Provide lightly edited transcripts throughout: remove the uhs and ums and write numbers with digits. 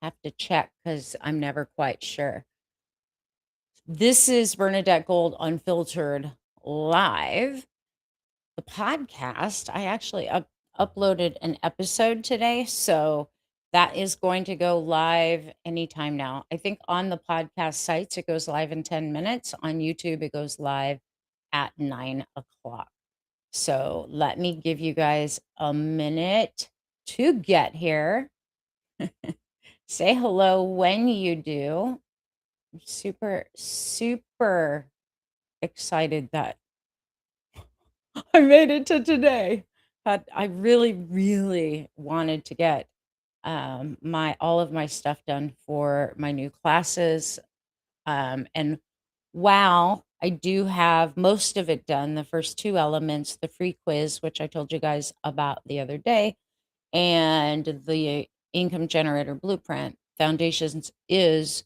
have to check because I'm never quite sure. This is Bernadette Gold Unfiltered Live, the podcast. I actually uploaded an episode today, so that is going to go live anytime now. I think on the podcast sites, it goes live in 10 minutes. On YouTube, it goes live at 9 o'clock. So let me give you guys a minute to get here. Say hello when you do. I'm super, super excited that I made it to today. But I really, really wanted to get my all of my stuff done for my new classes. And wow, I do have most of it done. The first two elements, the free quiz, which I told you guys about the other day, and the income generator blueprint foundations is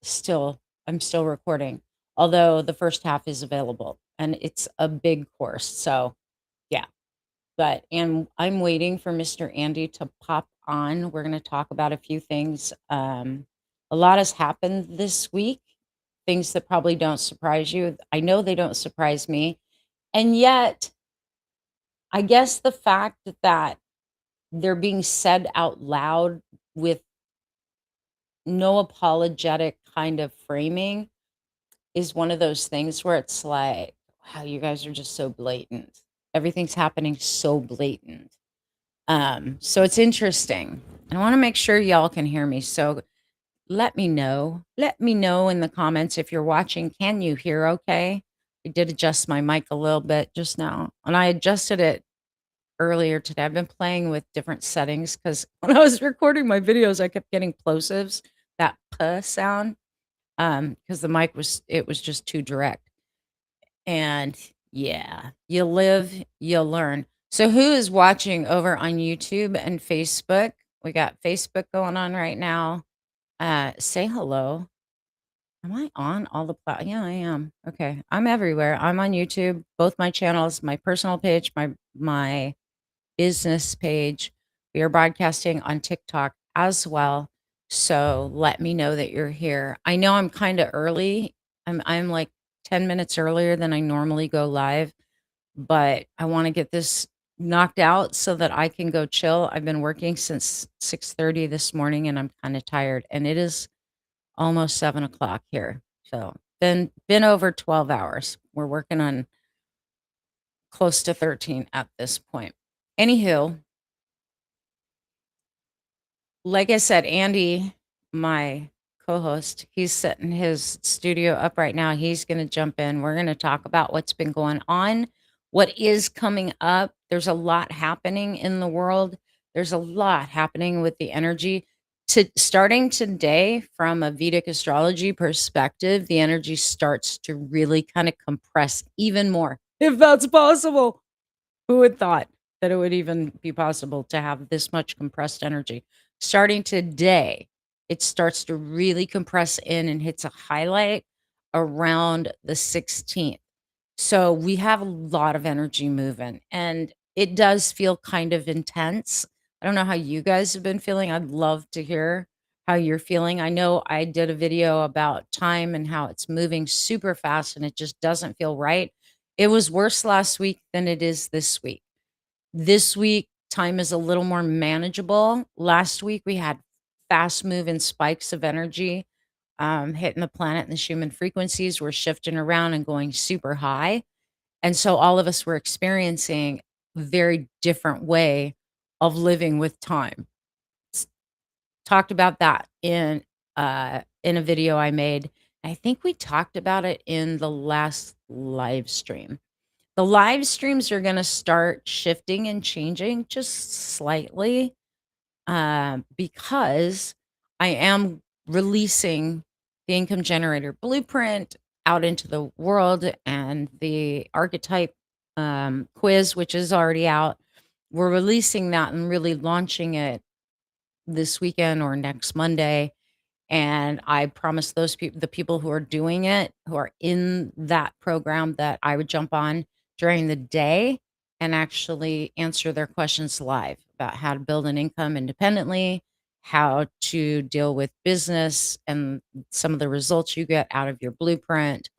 still I'm still recording, although the first half is available and it's a big course. So yeah, and I'm waiting for Mr. Andy to pop on. We're going to talk about a few things. A lot has happened this week, things that probably don't surprise you. I know they don't surprise me. And yet, I guess the fact that they're being said out loud with no apologetic kind of framing is one of those things where it's like, wow, you guys are just so blatant. Everything's happening so blatant. So it's interesting. I want to make sure y'all can hear me. So let me know. Let me know in the comments if you're watching. Can you hear okay? I did adjust my mic a little bit just now, and I adjusted it earlier today. I've been playing with different settings because when I was recording my videos, I kept getting plosives, that puh sound, because the mic was just too direct. And yeah, you live, you learn. So who is watching over on YouTube and Facebook? We got Facebook going on right now. Say hello. Am I on all the Yeah, I am. Okay. I'm everywhere. I'm on YouTube, both my channels, my personal page, my business page. We are broadcasting on TikTok as well. So let me know that you're here. I know I'm kind of early. I'm like 10 minutes earlier than I normally go live, but I want to get this knocked out so that I can go chill. I've been working since 6:30 this morning and I'm kind of tired. And it is almost 7 o'clock here. So been over 12 hours. We're working on close to 13 at this point. Anywho, like I said, Andy, my co-host, he's setting his studio up right now. He's going to jump in. We're going to talk about what's been going on, what is coming up. There's a lot happening in the world. There's a lot happening with the energy. Starting today, from a Vedic astrology perspective, the energy starts to really kind of compress even more, if that's possible. Who would thought that it would even be possible to have this much compressed energy? Starting today, it starts to really compress in and hits a highlight around the 16th. So we have a lot of energy moving and it does feel kind of intense. I don't know how you guys have been feeling. I'd love to hear how you're feeling. I know I did a video about time and how it's moving super fast and it just doesn't feel right. It was worse last week than it is this week. This week, time is a little more manageable. Last week, we had fast moving spikes of energy hitting the planet, and the Schumann frequencies were shifting around and going super high. And so all of us were experiencing a very different way of living with time. Talked about that in a video I made. I think we talked about it in the last live stream. The live streams are going to start shifting and changing just slightly because I am releasing the income generator blueprint out into the world and the archetype quiz, which is already out. We're releasing that and really launching it this weekend or next Monday. And I promised those people, the people who are doing it, who are in that program, that I would jump on during the day and actually answer their questions live about how to build an income independently how to deal with business and some of the results you get out of your blueprint.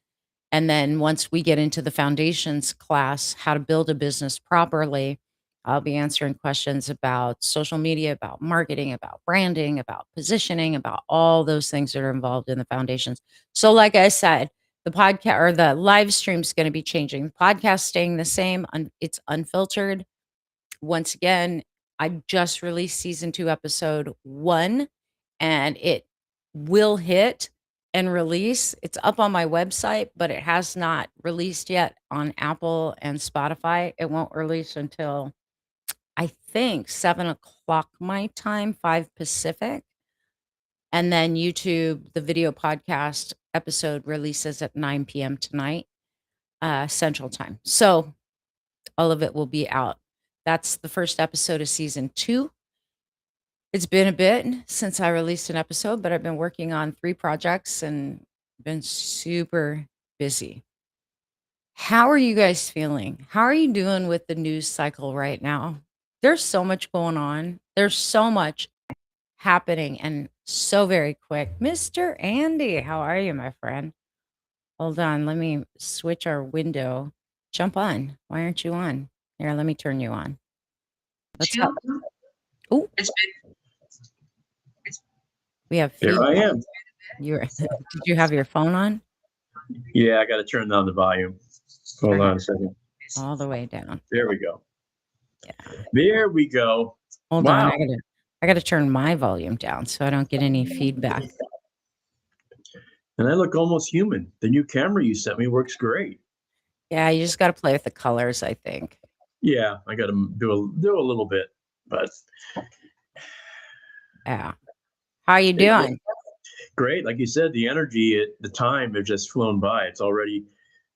And then once we get into the foundations class, how to build a business properly, I'll be answering questions about social media, about marketing, about branding, about positioning, about all those things that are involved in the foundations. So, like I said, the podcast or the live stream is going to be changing. The podcast staying the same. It's unfiltered. Once again, I just released season 2, episode 1, and it will hit and release. It's up on my website, but it has not released yet on Apple and Spotify. It won't release until I think 7 o'clock my time, 5 Pacific. And then YouTube, the video podcast episode releases at 9 p.m. tonight, Central Time. So all of it will be out. That's the first episode of season 2. It's been a bit since I released an episode, but I've been working on 3 projects and been super busy. How are you guys feeling? How are you doing with the news cycle right now? There's so much going on. There's so much happening and so very quick. Mr. Andy, how are you, my friend? Hold on, let me switch our window. Jump on. Why aren't you on? Here, let me turn you on. What's up? Oh, we have Here I feedback. am. Did you have your phone on? Yeah, I got to turn down the volume. Hold on a second. All the way down. There we go. Yeah. There we go. Hold on, Wow. I gotta turn my volume down so I don't get any feedback. And I look almost human. The new camera you sent me works great. Yeah, you just gotta play with the colors, I think. Yeah, I got to do a little bit, but Yeah. How you doing? great. Like you said, the energy at the time has just flown by. It's already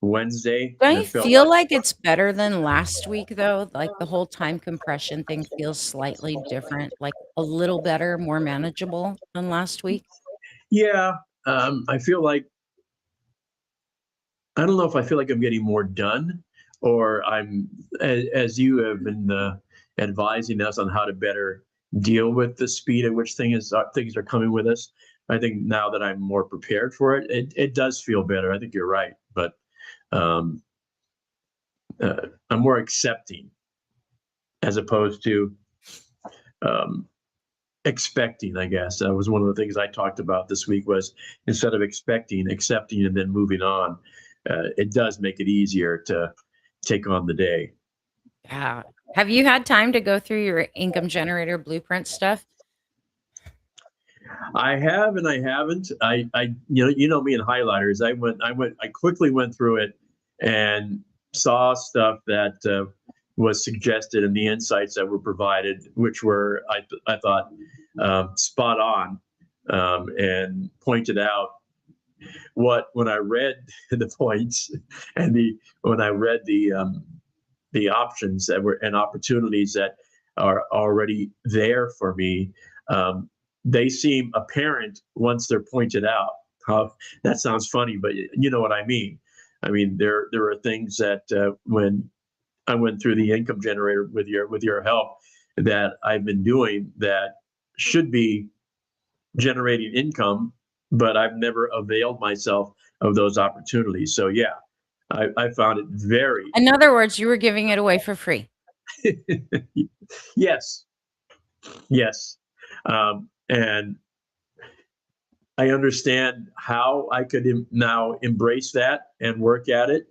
Wednesday, Don't and you it felt feel like like it's better than last week though? Like the whole time compression thing feels slightly different, like a little better, more manageable than last week? yeah. I feel like I don't know if I feel like I'm getting more done, or I'm as you have been advising us on how to better deal with the speed at which things are coming with us. I think now that I'm more prepared for it, it does feel better. I think you're right, but um, I'm more accepting as opposed to um, expecting. I guess that was one of the things I talked about this week. Was instead of expecting, accepting, and then moving on. It does make it easier to take on the day. Yeah. Have you had time to go through your income generator blueprint stuff? I have and I haven't. You know me in highlighters. I quickly went through it and saw stuff that was suggested and the insights that were provided, which were I thought spot on, and pointed out what when I read the points and the when I read the options that were and opportunities that are already there for me. They seem apparent once they're pointed out. How that sounds funny, but you know what I mean. I mean, there are things that when I went through the income generator with your help that I've been doing that should be generating income, but I've never availed myself of those opportunities. So yeah, I found it very In other words, you were giving it away for free. yes, yes, and I understand how I could now embrace that and work at it.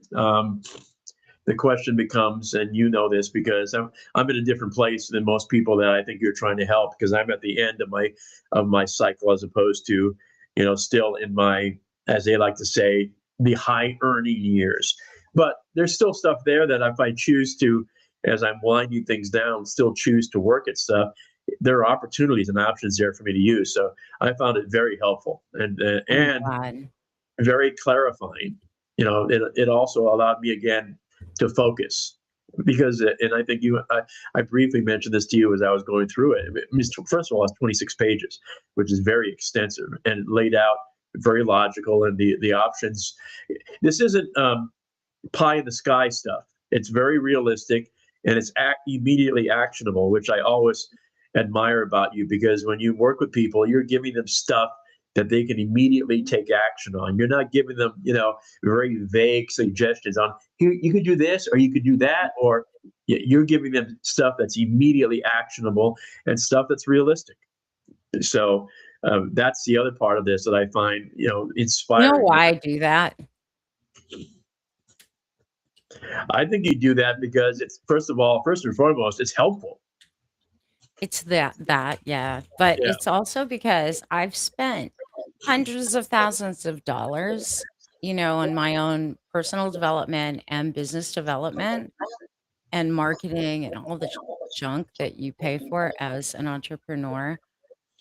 The question becomes, and you know this because I'm in a different place than most people that I think you're trying to help, because I'm at the end of my cycle as opposed to, still in my, as they like to say, the high earning years. But there's still stuff there that if I choose to, as I'm winding things down, still choose to work at stuff, there are opportunities and options there for me to use. So I found it very helpful I'm and glad. very clarifying. It also allowed me again to focus because, and I think I briefly mentioned this to you as I was going through it. I mean, first of all, it's 26 pages, which is very extensive and laid out very logical, and the options. This isn't pie in the sky stuff. It's very realistic and it's immediately actionable, which I always admire about you, because when you work with people, you're giving them stuff that they can immediately take action on. You're not giving them, very vague suggestions on here, you could do this or you could do that, or you're giving them stuff that's immediately actionable and stuff that's realistic. So that's the other part of this that I find, You know inspiring. why I do that? I think you do that because it's first and foremost, it's helpful. It's that, yeah, but Yeah. it's also because I've spent hundreds of thousands of dollars, on my own personal development and business development and marketing and all the junk that you pay for as an entrepreneur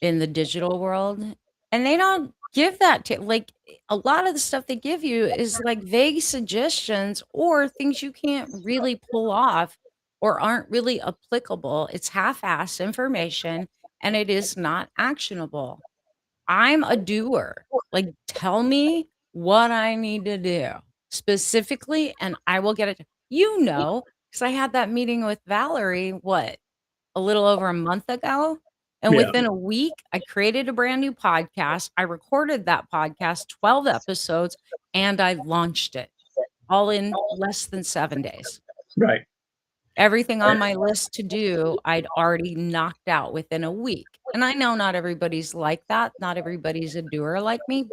in the digital world, and they don't give that to like, a lot of the stuff they give you is, like, vague suggestions or things you can't really pull off or aren't really applicable. It's half-assed information, and it is not actionable. I'm a doer. Like, tell me what I need to do specifically, and I will get it. Because I had that meeting with Valerie, what, a little over a month ago? And Yeah. within a week, I created a brand new podcast. I recorded that podcast, 12 episodes, and I launched it all in less than 7 days. Right. Everything on my list to do, I'd already knocked out within a week. And I know not everybody's like that. Not everybody's a doer like me,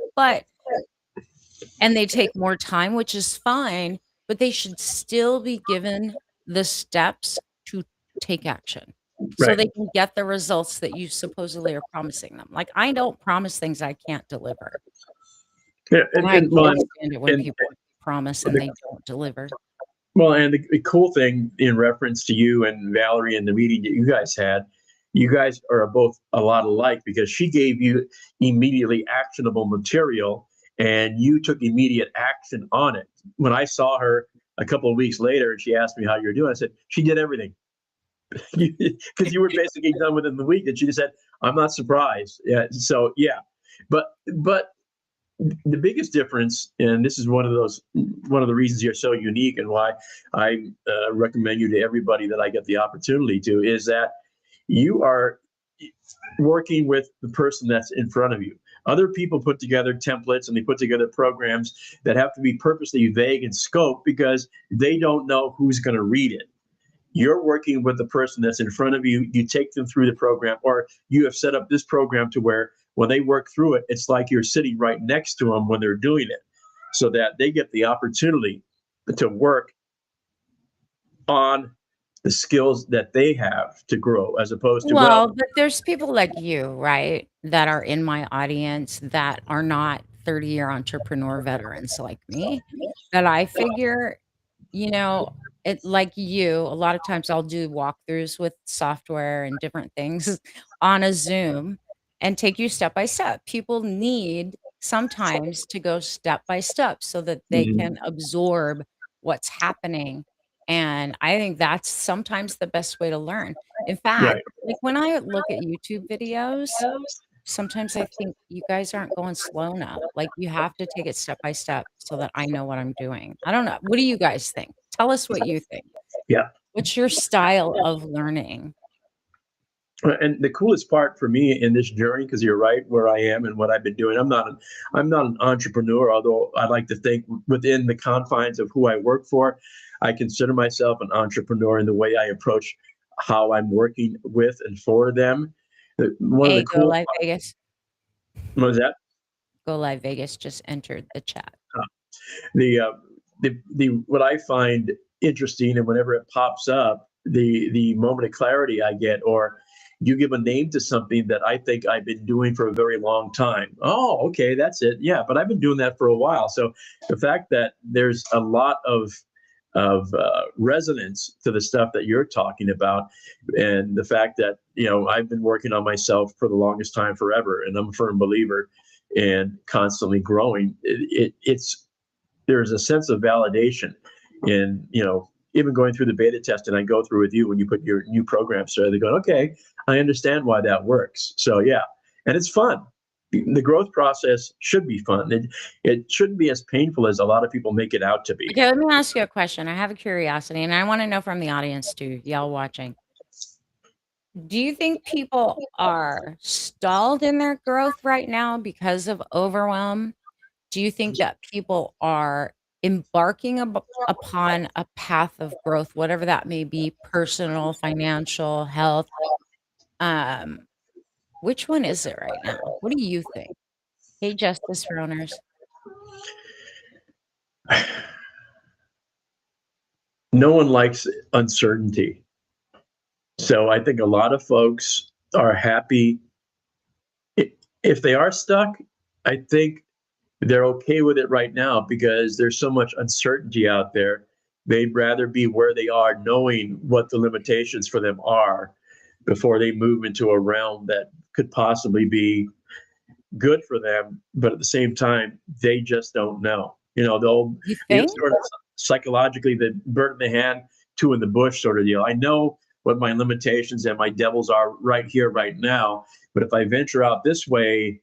and they take more time, which is fine, but they should still be given the steps to take action so Right. they can get the results that you supposedly are promising them. Like, I don't promise things I can't deliver, Yeah. and And, I and, well, can't stand it when and, people promise and they don't deliver. and the cool thing in reference to you and Valerie and the meeting that you guys had, you guys are both a lot alike because she gave you immediately actionable material and you took immediate action on it. When I saw her a couple of weeks later and she asked me how you're doing, I said, she did everything. Because you were basically done within the week, and she just said, I'm not surprised. Yeah. So yeah. But the biggest difference, and this is one of the reasons you're so unique and why I recommend you to everybody that I get the opportunity to, is that you are working with the person that's in front of you. Other people put together templates and they put together programs that have to be purposely vague in scope because they don't know who's going to read it. You're working with the person that's in front of you. You take them through the program, or you have set up this program to where when they work through it, it's like you're sitting right next to them when they're doing it, so that they get the opportunity to work on the skills that they have to grow, as opposed to, well, Well, but there's people like you, right, that are in my audience that are not 30-year entrepreneur veterans like me, that I figure, you know, it like you, a lot of times I'll do walkthroughs with software and different things on a Zoom and take you step by step. People need sometimes to go step by step so that they mhm, can absorb what's happening, and I think that's sometimes the best way to learn. In fact, right. like, when I look at YouTube videos, sometimes I think you guys aren't going slow enough. Like, you have to take it step by step so that I know what I'm doing. I don't know. What do you guys think? Tell us what you think. Yeah. What's your style of learning? And the coolest part for me in this journey, because you're right, where I am and what I've been doing, I'm not an entrepreneur, although I like to think within the confines of who I work for, I consider myself an entrepreneur in the way I approach how I'm working with and for them. One of the Hey, Go cool, Live Vegas. what was that? Go Live Vegas just entered the chat. the the what I find interesting, and whenever it pops up, the moment of clarity I get, or you give a name to something that I think I've been doing for a very long time. Oh, okay, that's it. Yeah, but I've been doing that for a while. So the fact that there's a lot of resonance to the stuff that you're talking about, and the fact that I've been working on myself for the longest time, forever, and I'm a firm believer in constantly growing. It's there's a sense of validation in even going through the beta test, and I go through with you when you put your new programs together. They go, okay, I understand why that works. So yeah, and it's fun. The growth process should be fun. It shouldn't be as painful as a lot of people make it out to be. Okay, let me ask you a question. I have a curiosity, and I want to know from the audience too, y'all watching. Do you think people are stalled in their growth right now because of overwhelm? Do you think that people are embarking upon a path of growth, whatever that may be, personal, financial, health? Um, which one is it right now? What do you think? Hey, Justice for Owners. No one likes uncertainty. So I think a lot of folks are happy. If they are stuck, I think they're okay with it right now because there's so much uncertainty out there. They'd rather be where they are, knowing what the limitations for them are before they move into a realm that could possibly be good for them. But at the same time, they just don't know. You think? Sort of psychologically, the bird in the hand, two in the bush sort of deal. I know what my limitations and my devils are right here, right now. But if I venture out this way,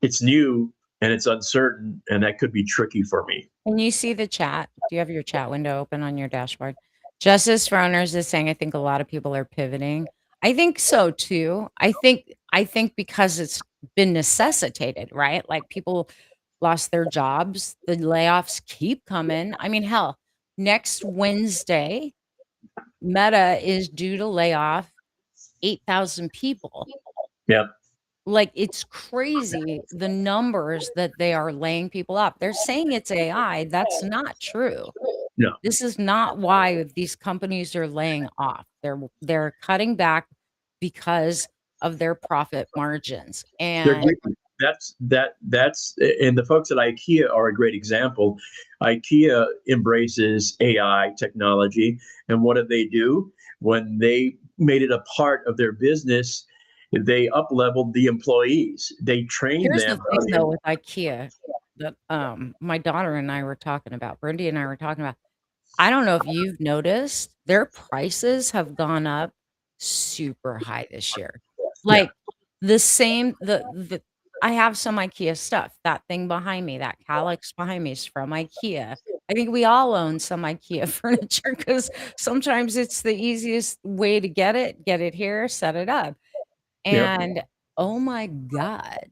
it's new and it's uncertain, and that could be tricky for me. Can you see the chat? Do you have your chat window open on your dashboard? Justice for Owners is saying, I think a lot of people are pivoting. I think so too. I think because it's been necessitated, right? Like people lost their jobs, the layoffs keep coming. I mean, hell, next Wednesday, Meta is due to lay off 8,000 people. Yeah. Like, it's crazy the numbers that they are laying people up. They're saying it's AI. That's not true. No. This is not why these companies are laying off. They're cutting back because of their profit margins. They're And great. That's and the folks at IKEA are a great example. IKEA embraces AI technology, and what did they do when they made it a part of their business? They up leveled the employees. They trained here's the them. thing though with IKEA that my daughter and I were talking about, Brandy and I were talking about. I don't know if you've noticed, their prices have gone up super high this year. Yeah, Like, the same the I have some IKEA stuff. That thing behind me, that Kallax behind me is from IKEA. I think we all own some IKEA furniture because sometimes it's the easiest way to get it here, set it up. yeah, And, oh my god,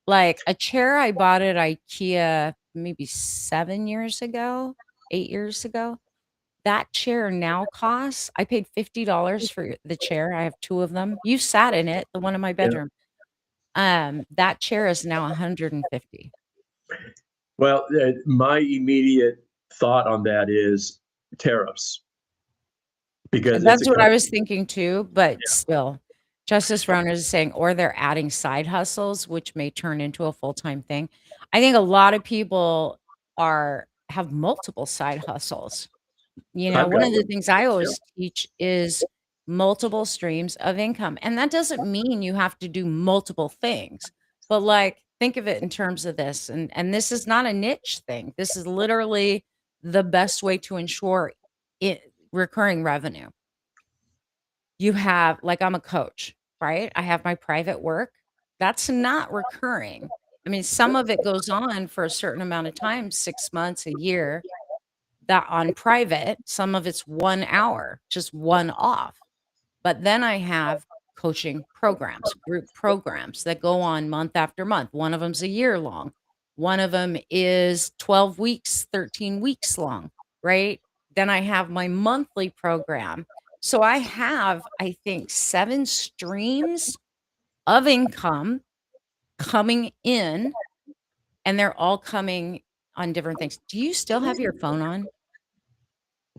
like, a chair I bought at IKEA maybe 7 years ago, 8 years ago, that chair now costs I paid $50 for the chair, I have 2 of them. You sat in it, the one in my yeah. bedroom. That chair is now 150. Well, my immediate thought on that is tariffs because it's a That's what I country. was thinking too, but still, Justice Runners is saying, or they're adding side hustles, which may turn into a full-time thing. I think a lot of people have multiple side hustles. I've One got of the one. things I Yeah, always teach is multiple streams of income. And that doesn't mean you have to do multiple things. But like think of it in terms of this. And this is not a niche thing. This is literally the best way to ensure recurring revenue. You have like I'm a coach, right? I have my private work. That's not recurring. I mean, some of it goes on for a certain amount of time, 6 months, a year, that on private, some of it's 1 hour, just one off. But then I have coaching programs, group programs that go on month after month. One of them's a year long. One of them is 12 weeks, 13 weeks long, right? Then I have my monthly program. So I have, I think, 7 streams of income coming in, and they're all coming on different things. Do you still have your phone on?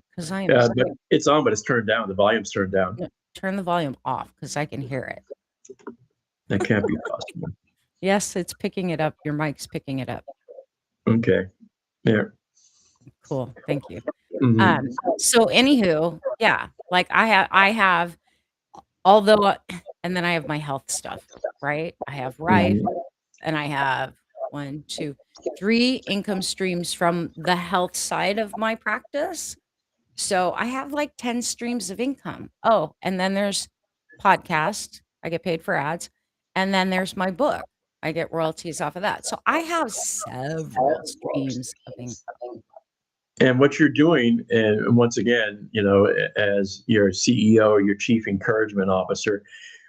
Because I am but it's on, but it's turned down. The volume's turned down. No, turn the volume off because I can hear it. That can't be possible. Yes, it's picking it up. Your mic's picking it up. Okay. There. Cool. Thank you. Mhm. So anywho, yeah, like I have although and then I have my health stuff, right? I have Rife Mhm. and I have 1, 2, 3 income streams from the health side of my practice. So I have like 10 streams of income. Oh, and then there's podcast. I get paid for ads. And then there's my book. I get royalties off of that. So I have several streams of income. And what you're doing, and once again, as your CEO or your chief encouragement officer,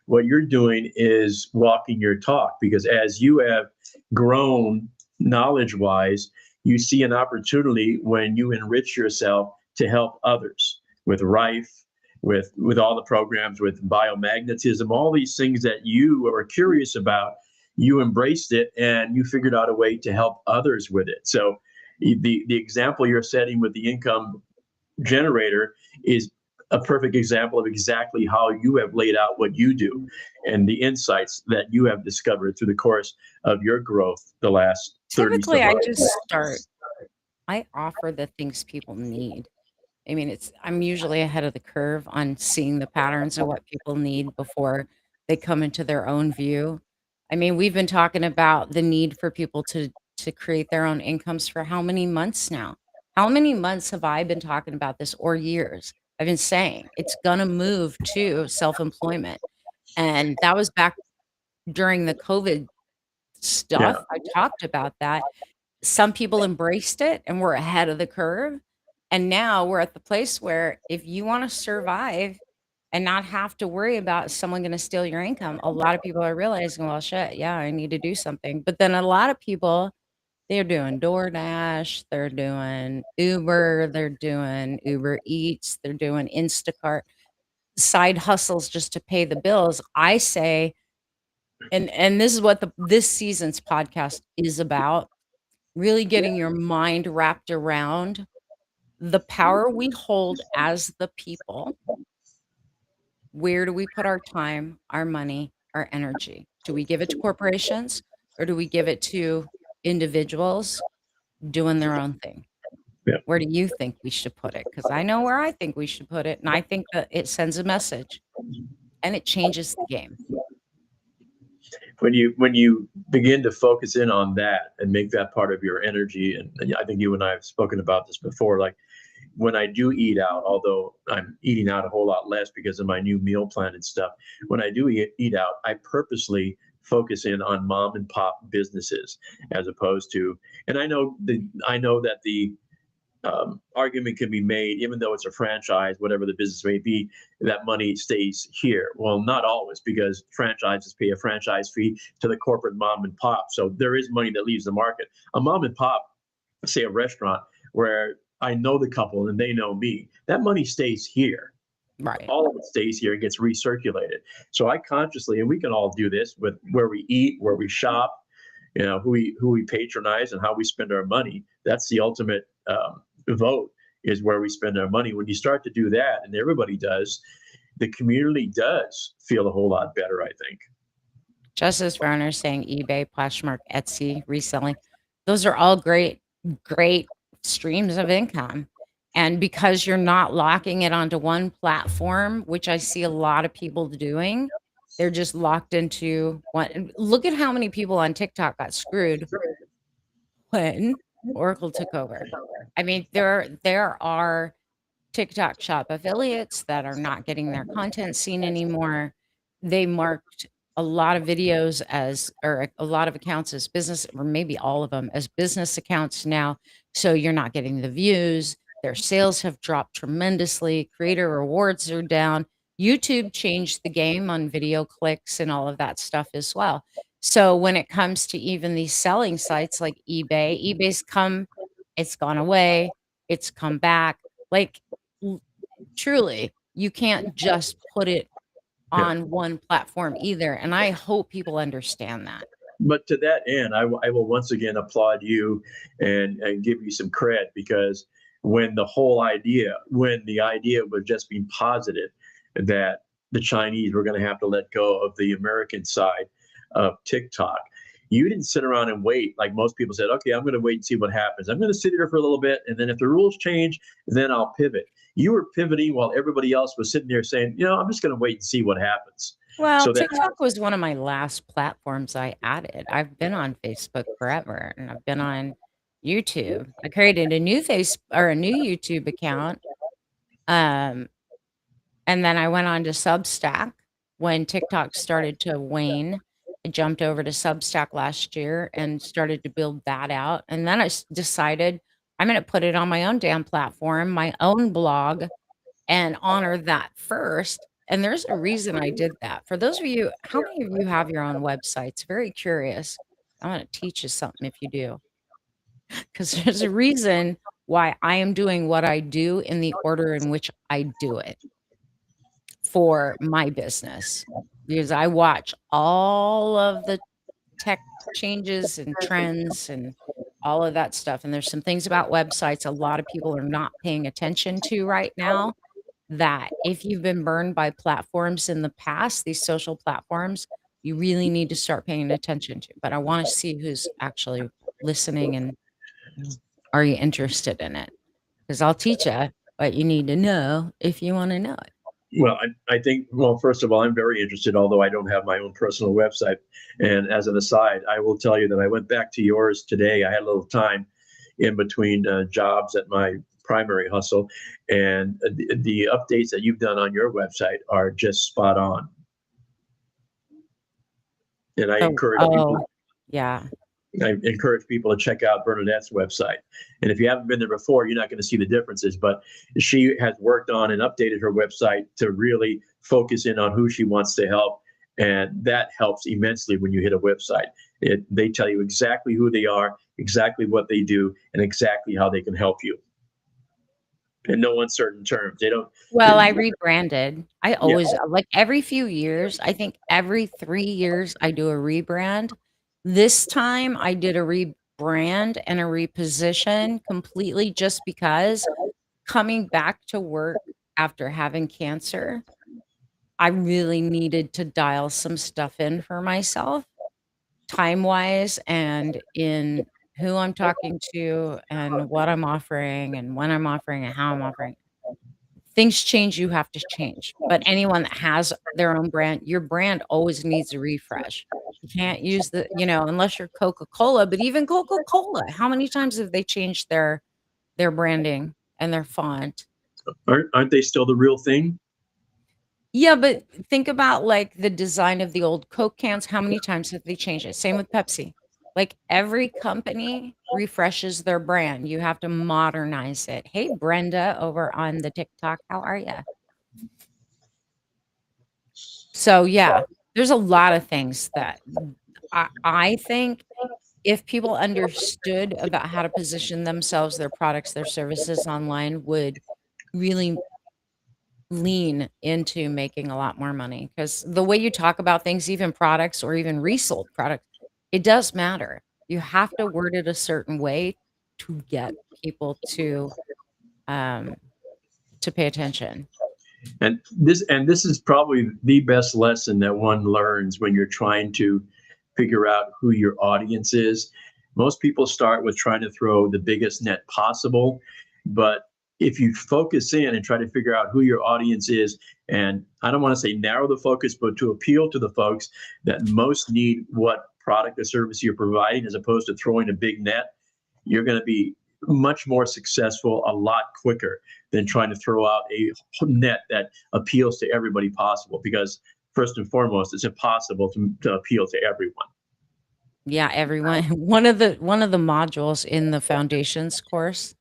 what you're doing is walking your talk, because as you have grown knowledge wise, you see an opportunity when you enrich yourself to help others with Rife, with all the programs, with biomagnetism, all these things that you are curious about. You embraced it and you figured out a way to help others with it. So the example you're setting with the income generator is a perfect example of exactly how you have laid out what you do and the insights that you have discovered through the course of your growth the last 30 Typically, some I odd just years. start I offer the things people need. I mean, I'm usually ahead of the curve on seeing the patterns of what people need before they come into their own view. I mean, we've been talking about the need for people to create their own incomes for how many months now? How many months have I been talking about this, or years? I've been saying it's gonna move to self-employment. And that was back during the COVID Yeah. stuff. I talked about that. Some people embraced it and were ahead of the curve. And now we're at the place where if you want to survive and not have to worry about someone going to steal your income, a lot of people are realizing, well, shit, yeah, I need to do something. But then a lot of people, they're doing DoorDash, they're doing Uber, they're doing Uber Eats, they're doing Instacart, side hustles just to pay the bills. I say, and this is what this season's podcast is about, really getting your mind wrapped around the power we hold as the people. Where do we put our time, our money, our energy? Do we give it to corporations, or do we give it to individuals doing their own thing? Yeah. Where do you think we should put it? Because I know where I think we should put it, and I think that it sends a message and it changes the game. When you begin to focus in on that and make that part of your energy, and I think you and I have spoken about this before, like when I do eat out, although I'm eating out a whole lot less because of my new meal plan and stuff, when I do eat out, I purposely focus in on mom and pop businesses as opposed to, and I know that the argument can be made, even though it's a franchise, whatever the business may be, that money stays here. Well, not always, because franchises pay a franchise fee to the corporate mom and pop. So there is money that leaves the market. A mom and pop, say a restaurant where I know the couple and they know me, that money stays here. Right. All of it stays here and gets recirculated. So I consciously, and we can all do this with where we eat, where we shop, who we patronize and how we spend our money. That's the ultimate vote, is where we spend our money. When you start to do that, and everybody does, the community does feel a whole lot better, I think. Justice Runner saying eBay, Poshmark, Etsy, reselling. Those are all great streams of income. And because you're not locking it onto one platform, which I see a lot of people doing, they're just locked into one. Look at how many people on TikTok got screwed when Oracle took over. I mean, there are TikTok shop affiliates that are not getting their content seen anymore. They marked a lot of videos as, or a lot of accounts as business, or maybe all of them as business accounts now. So you're not getting the views. Their sales have dropped tremendously. Creator rewards are down. YouTube changed the game on video clicks and all of that stuff as well. So when it comes to even these selling sites like eBay, it's gone away, it's come back. Like, L truly, you can't just put it Yeah. on one platform either, and I hope people understand that. But to that end, I will once again applaud you and give you some credit, because when the idea was just being posited that the Chinese were going to have to let go of the American side of TikTok, you didn't sit around and wait like most people said, okay, I'm going to wait and see what happens. I'm going to sit here for a little bit, and then if the rules change, then I'll pivot. You were pivoting while everybody else was sitting there saying, I'm just going to wait and see what happens. Well, So that, TikTok was one of my last platforms I added. I've been on Facebook forever, and I've been on YouTube. I created a new YouTube account, um, and then I went on to Substack when TikTok started to wane. I jumped over to Substack last year and started to build that out, and then I decided I'm going to put it on my own damn platform, my own blog, and honor that first. And there's a reason I did that. For those of you, how many of you have your own websites? Very curious. I want to teach you something if you do, because there's a reason why I am doing what I do in the order in which I do it for my business, because I watch all of the tech changes and trends and all of that stuff. And there's some things about websites a lot of people are not paying attention to right now, that if you've been burned by platforms in the past, these social platforms, you really need to start paying attention to. But I want to see who's actually listening, and are you interested in it? Because I'll teach you what you need to know if you want to know it. Well, I think, well, first of all, I'm very interested, although I don't have my own personal website. And as an aside, I will tell you that I went back to yours today. I had a little time in between jobs at my primary hustle, and the updates that you've done on your website are just spot on. And So, oh, yeah. I encourage people to check out Bernadette's website. And if you haven't been there before, you're not going to see the differences. But she has worked on and updated her website to really focus in on who she wants to help. And that helps immensely when you hit a website. They tell you exactly who they are, exactly what they do, and exactly how they can help you. In no uncertain terms. They don't. Well, I rebranded. I Yeah. always, like every few years, I think every 3 years I do a rebrand. This time I did a rebrand and a reposition completely, just because coming back to work after having cancer, I really needed to dial some stuff in for myself, time-wise, and in who I'm talking to and what I'm offering and when I'm offering and how I'm offering. Things change, you have to change. But anyone that has their own brand, your brand always needs a refresh. You can't use unless you're Coca-Cola, but even Coca-Cola, how many times have they changed their branding and their font? Aren't they still the real thing? Yeah, but think about, like, the design of the old Coke cans, how many times have they changed it? Same with Pepsi. Like, every company refreshes their brand. You have to modernize it. Hey, Brenda over on the TikTok, how are you? So, yeah, there's a lot of things that I think if people understood about how to position themselves, their products, their services online, would really lean into making a lot more money. Because the way you talk about things, even products or even resold products, it does matter. You have to word it a certain way to get people um, to pay attention. And this is probably the best lesson that one learns when you're trying to figure out who your audience is. Most people start with trying to throw the biggest net possible, but if you focus in and try to figure out who your audience is, and I don't want to say narrow the focus, but to appeal to the folks that most need what product or service you're providing, as opposed to throwing a big net, you're going to be much more successful a lot quicker than trying to throw out a net that appeals to everybody possible, because first and foremost, it's impossible to appeal to everyone. Yeah, everyone. One of the modules in the foundations course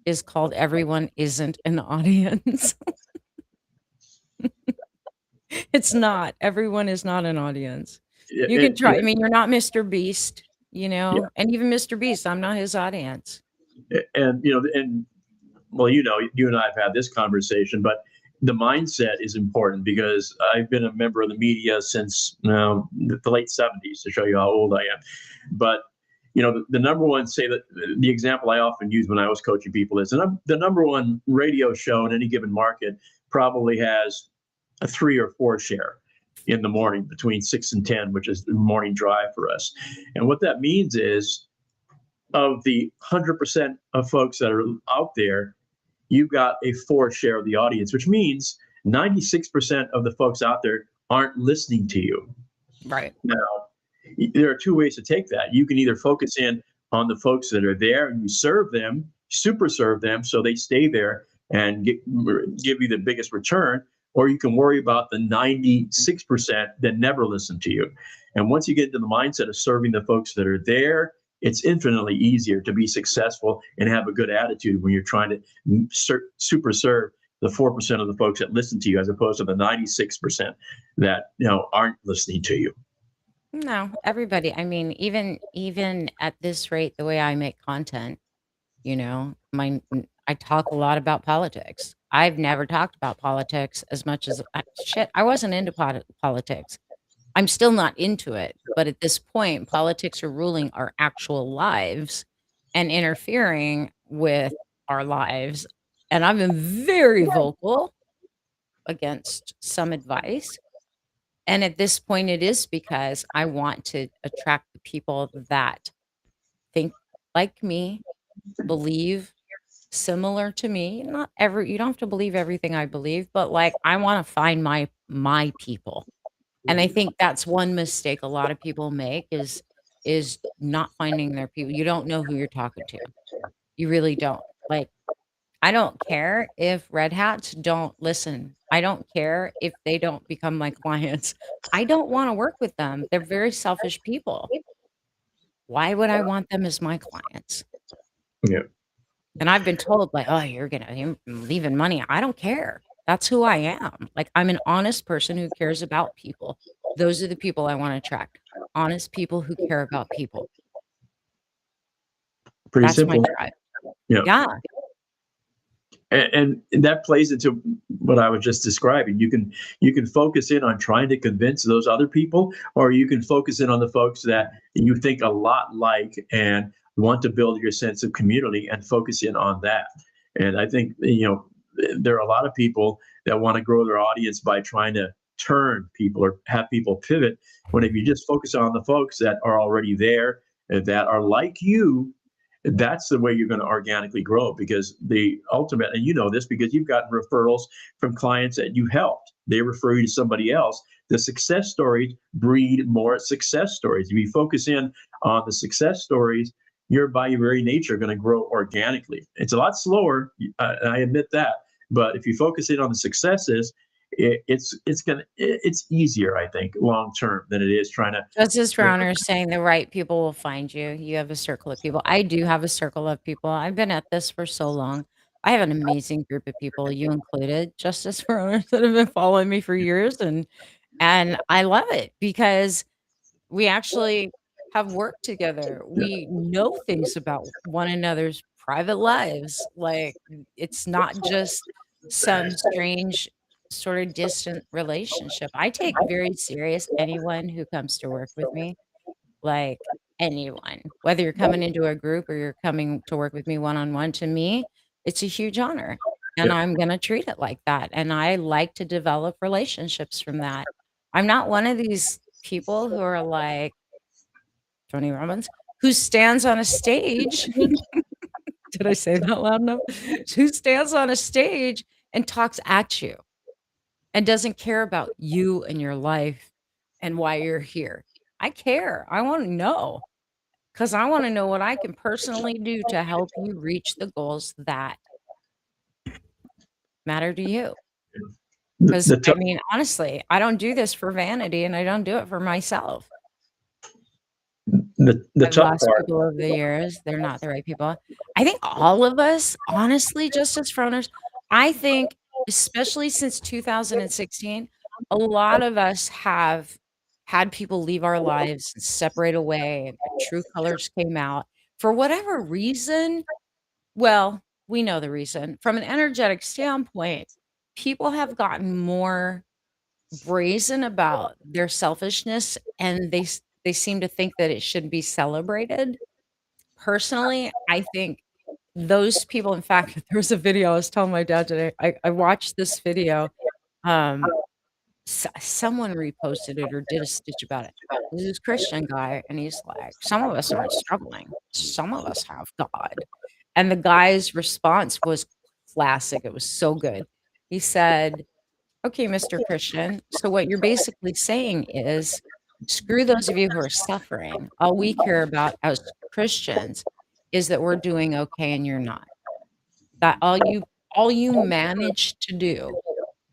is called "Everyone Isn't an Audience." It's not. Everyone is not an audience. You can try. I mean, you're not Mr. Beast, Yeah, and even Mr. Beast, I'm not his audience. and well, you and I have had this conversation, but the mindset is important, because I've been a member of the media since the late '70s, to show you how old I am. But the number one, say that the example I often use when I was coaching people is the number one radio show in any given market probably has a 3 or 4 share in the morning between 6 and 10, which is the morning drive for us. And what that means is, of the 100% of folks that are out there, you've got a 4 share of the audience, which means 96% of the folks out there aren't listening to you. Right. Now, there are 2 ways to take that. You can either focus in on the folks that are there and you serve them, super serve them, so they stay there and give you the biggest return, or you can worry about the 96% that never listen to you. And once you get into the mindset of serving the folks that are there it's infinitely easier to be successful and have a good attitude when you're trying to super serve the 4% of the folks that listen to you, as opposed to the 96% that aren't listening to you. No, everybody. I mean, even at this rate, the way I make content, I talk a lot about politics. I've never talked about politics as much as shit. I wasn't into politics. I'm still not into it, but at this point, politics are ruling our actual lives and interfering with our lives. And I've been very vocal against some advice. And at this point, it is because I want to attract the people that think like me, believe similar to me. Not every You don't have to believe everything I believe, but like I want to find my people. And I think that's one mistake a lot of people make is not finding their people. You don't know who you're talking to. You really don't. Like I don't care if red hats don't listen. I don't care if they don't become my clients. I don't want to work with them. They're very selfish people. Why would I want them as my clients? Yeah. And I've been told like, "Oh, you're leaving money." I don't care. That's who I am. Like I'm an honest person who cares about people. Those are the people I want to attract. Honest people who care about people. Pretty That's my simple. tribe. Yeah. Yeah. And that plays into what I was just describing. You can focus in on trying to convince those other people, or you can focus in on the folks that you think a lot like and want to build your sense of community and focus in on that. And I think there are a lot of people that want to grow their audience by trying to turn people or have people pivot. When if you just focus on the folks that are already there and that are like you, that's the way you're going to organically grow, because the ultimate, and you know this because you've gotten referrals from clients that you helped, they refer you to somebody else. The success stories breed more success stories. If you focus in on the success stories, you're by your very nature going to grow organically. It's a lot slower, I admit that, but if you focus in on the successes, it's easier, I think, long term than it is trying to. Justice for Honor is saying the right people will find you. You have a circle of people. I do have a circle of people. I've been at this for so long. I have an amazing group of people, you included, Justice for Honor, that have been following me for years, and I love it because we actually have worked together. We know things about one another's private lives. Like, it's not just some strange sort of distant relationship. I take very serious anyone who comes to work with me, like anyone. Whether you're coming into a group or you're coming to work with me one-on-one, to me, it's a huge honor, and Yeah, I'm gonna treat it like that, and I like to develop relationships from that. I'm not one of these people who are like Tony Robbins, who stands on a stage. Did I say that loud enough? Who stands on a stage and talks at you and doesn't care about you and your life and why you're here. I care. I want to know because I want to know what I can personally do to help you reach the goals that matter to you. the, Because the, I tough, mean, honestly, I don't do this for vanity and I don't do it for myself. the I've tough lost part. people over the years. They're not the right people. I think all of us, honestly, Justice for Owners, I think, especially since 2016, a lot of us have had people leave our lives and separate away, and their true colors came out. For whatever reason, well, we know the reason. From an energetic standpoint, people have gotten more brazen about their selfishness, and they seem to think that it should be celebrated. Personally, I think those people, in fact, there was a video I was telling my dad today. I watched this video. Um, Someone reposted it or did a stitch about it. This is Christian guy, and he's like, "Some of us aren't struggling. Some of us have God." And the guy's response was classic. It was so good. He said, "Okay, Mr. Christian, so what you're basically saying is, screw those of you who are suffering. All we care about as Christians is that we're doing okay and you're not. That all you managed to do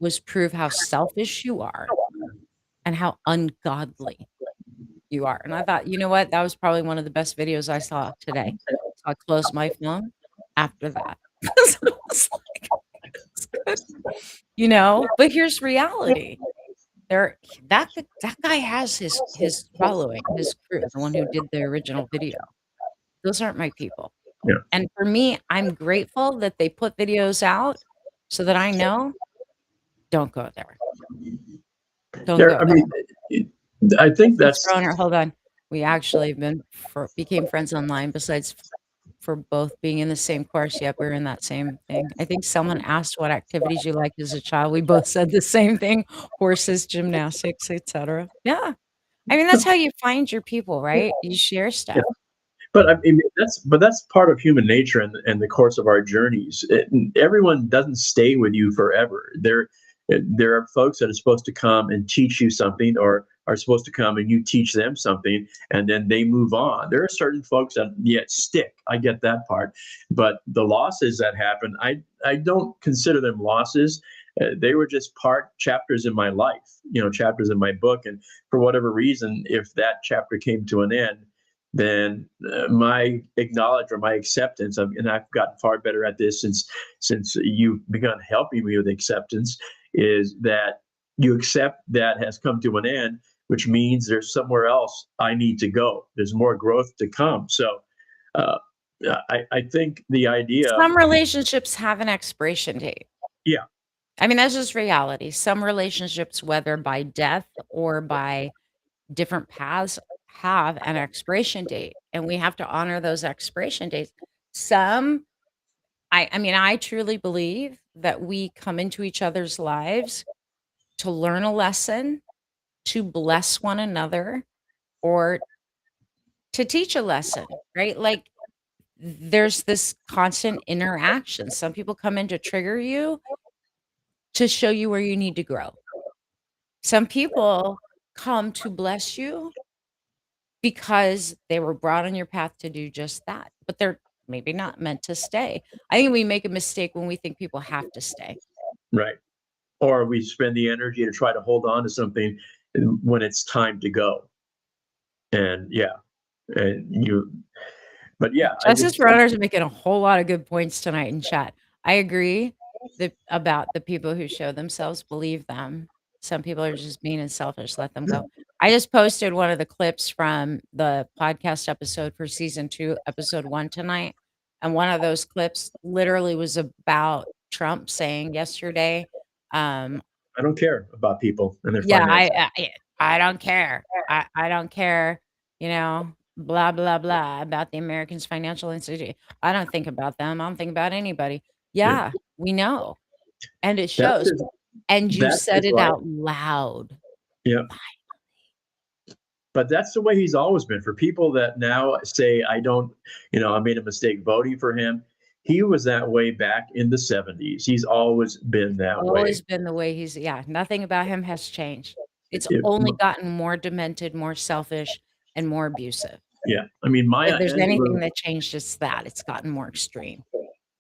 was prove how selfish you are and how ungodly You are. And I thought, you know what? That was probably one of the best videos I saw today. So I closed my phone after that. So I was like, "It's good," you know? But here's reality. There that guy has his following, his crew, the one who did the original video. Those aren't my people. Yeah. And for me, I'm grateful that they put videos out so that I know, don't go there. Don't There, go I there. mean, I think She's that's throwing her hold on. We actually became friends online besides for both being in the same course. Yep, we were in that same thing. I think someone asked what activities you liked as a child. We both said the same thing: horses, gymnastics, etc. Yeah. I mean, that's how you find your people, right? You share yeah. stuff. But I mean, that's part of human nature and the course of our journeys. Everyone doesn't stay with you forever. There are folks that are supposed to come and teach you something, or are supposed to come and you teach them something, and then they move on. There are certain folks that yet stick. I get that part, but the losses that happen, I don't consider them losses. They were just part chapters in my life, chapters in my book, and for whatever reason, if that chapter came to an end, then my acknowledge or my acceptance of, and I've gotten far better at this since you've begun helping me with acceptance, is that you accept that has come to an end, which means there's somewhere else I need to go. There's more growth to come. So uh, I think the idea, Some relationships have an expiration date. yeah, I mean, that's just reality. Some relationships, whether by death or by different paths, have an expiration date, and we have to honor those expiration dates. Some I mean, I truly believe that we come into each other's lives to learn a lesson, to bless one another, or to teach a lesson, right? Like, there's this constant interaction. Some people come in to trigger you, to show you where you need to grow. Some people come to bless you because they were brought on your path to do just that, but they're maybe not meant to stay. I think we make a mistake when we think people have to stay. right. Or we spend the energy to try to hold on to something when it's time to go. And yeah, and but yeah, I Justice just, for Others are making a whole lot of good points tonight in chat. I agree that about the people who show themselves, believe them. Some people are just mean and selfish, let them go. I just posted one of the clips from the podcast episode for season 2, episode 1 tonight. And one of those clips literally was about Trump saying yesterday, um, I don't care about people and their yeah, finances. I don't care. I don't care, blah, blah, blah about the Americans Financial Institute. I don't think about them. I don't think about anybody. Yeah. Yeah, we know. And it That's shows. his, And you that's said his it life. out loud. Yeah. But that's the way he's always been. For people that now say, I don't, I made a mistake voting for him. He was that way back in the 70s. He's always been that way. Always been the way yeah, nothing about him has changed. It's It- only gotten more demented, more selfish, and more abusive. yeah. I mean, If Maya there's anything Angelou, that changed, it's that. It's gotten more extreme.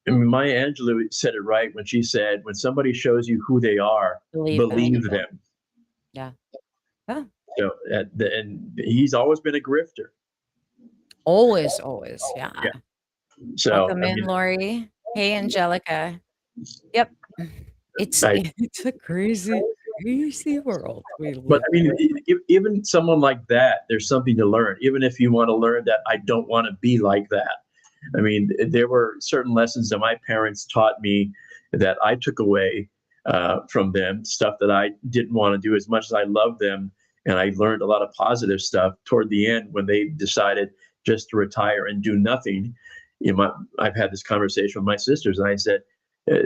Maya Angelou said it right when she said, when somebody shows you who they are, Believe them. believe them. Yeah. Yeah. So, and he's always been a grifter. Always, always. Yeah. Yeah. So, Welcome I in, mean, Lori. Hey, Angelica. Yep. It's I, it's a crazy, crazy world we but live I in. mean, even someone like that, there's something to learn. Even if you want to learn that I don't want to be like that. I mean, there were certain lessons that my parents taught me that I took away from them, stuff that I didn't want to do as much as I loved them. And I learned a lot of positive stuff toward the end when they decided just to retire and do nothing. I've had this conversation with my sisters, and I said,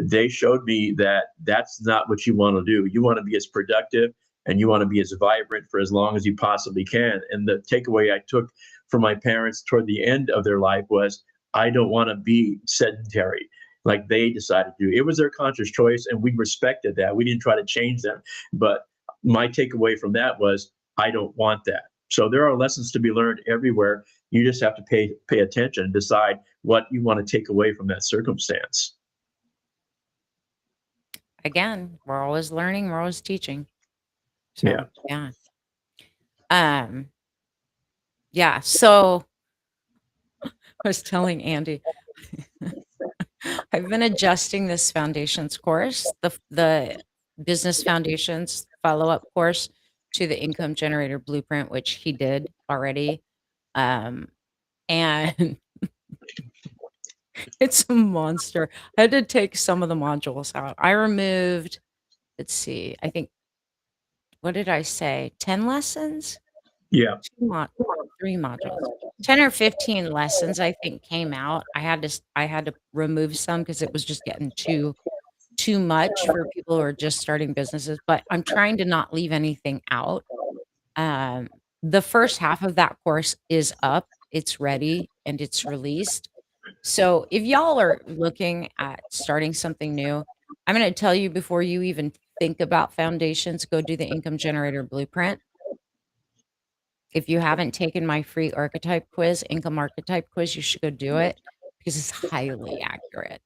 they showed me that that's not what you want to do. You want to be as productive and you want to be as vibrant for as long as you possibly can. And the takeaway I took from my parents toward the end of their life was, I don't want to be sedentary like they decided to do. It was their conscious choice, and we respected that. We didn't try to change them. But my takeaway from that was, I don't want that. So there are lessons to be learned everywhere. You just have to pay attention and decide what you want to take away from that circumstance. Again, we're always learning, we're always teaching. Yeah. So, yeah. Um, Yeah, so I was telling Andy, I've been adjusting this foundations course, the business foundations follow-up course to the income generator blueprint, which he did already. Um, and it's a monster. I had to take some of the modules out. I removed, let's see, I think, what did I say? 10 lessons? Yeah. 2 mod 3 modules. 10 or 15 lessons, I think, came out. I had to remove some because it was just getting too much for people who are just starting businesses, but I'm trying to not leave anything out. Um, the first half of that course is up, it's ready, and it's released. So if y'all are looking at starting something new, I'm gonna tell you before you even think about foundations, go do the income generator blueprint. If you haven't taken my free archetype quiz, income archetype quiz, you should go do it because it's highly accurate.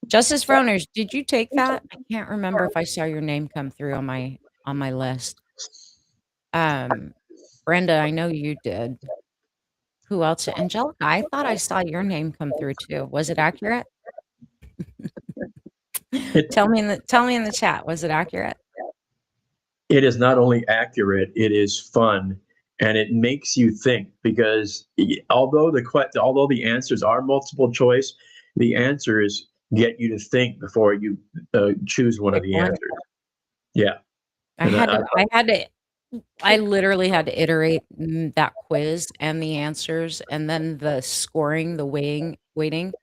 Justice for Owners, did you take that? I can't remember if I saw your name come through on my list. Um, Brenda, I know you did. Who else? Angelica, I thought I saw your name come through too. Was it accurate? It, Tell me in the chat, was it accurate? it is not only accurate, it is fun, and it makes you think because although the answers are multiple choice, the answers get you to think before you choose one of Pick the one. answers. Yeah, and I literally had to iterate that quiz and the answers and then the scoring, the weighting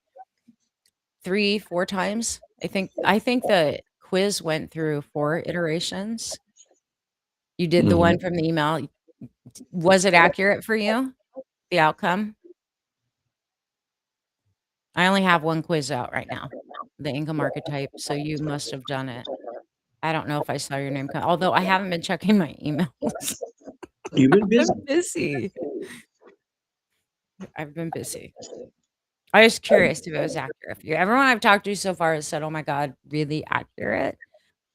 3, 4 times. I think the quiz went through 4 iterations. You did the one Mhm. from the email. Was it accurate for you, the outcome? I only have 1 quiz out right now, the income archetype, so you must have done it. I don't know if I saw your name come although I haven't been checking my emails. You've been I've busy. been busy. I've been busy. I was curious if it was accurate for you. Everyone I've talked to so far has said, "Oh my god, really accurate."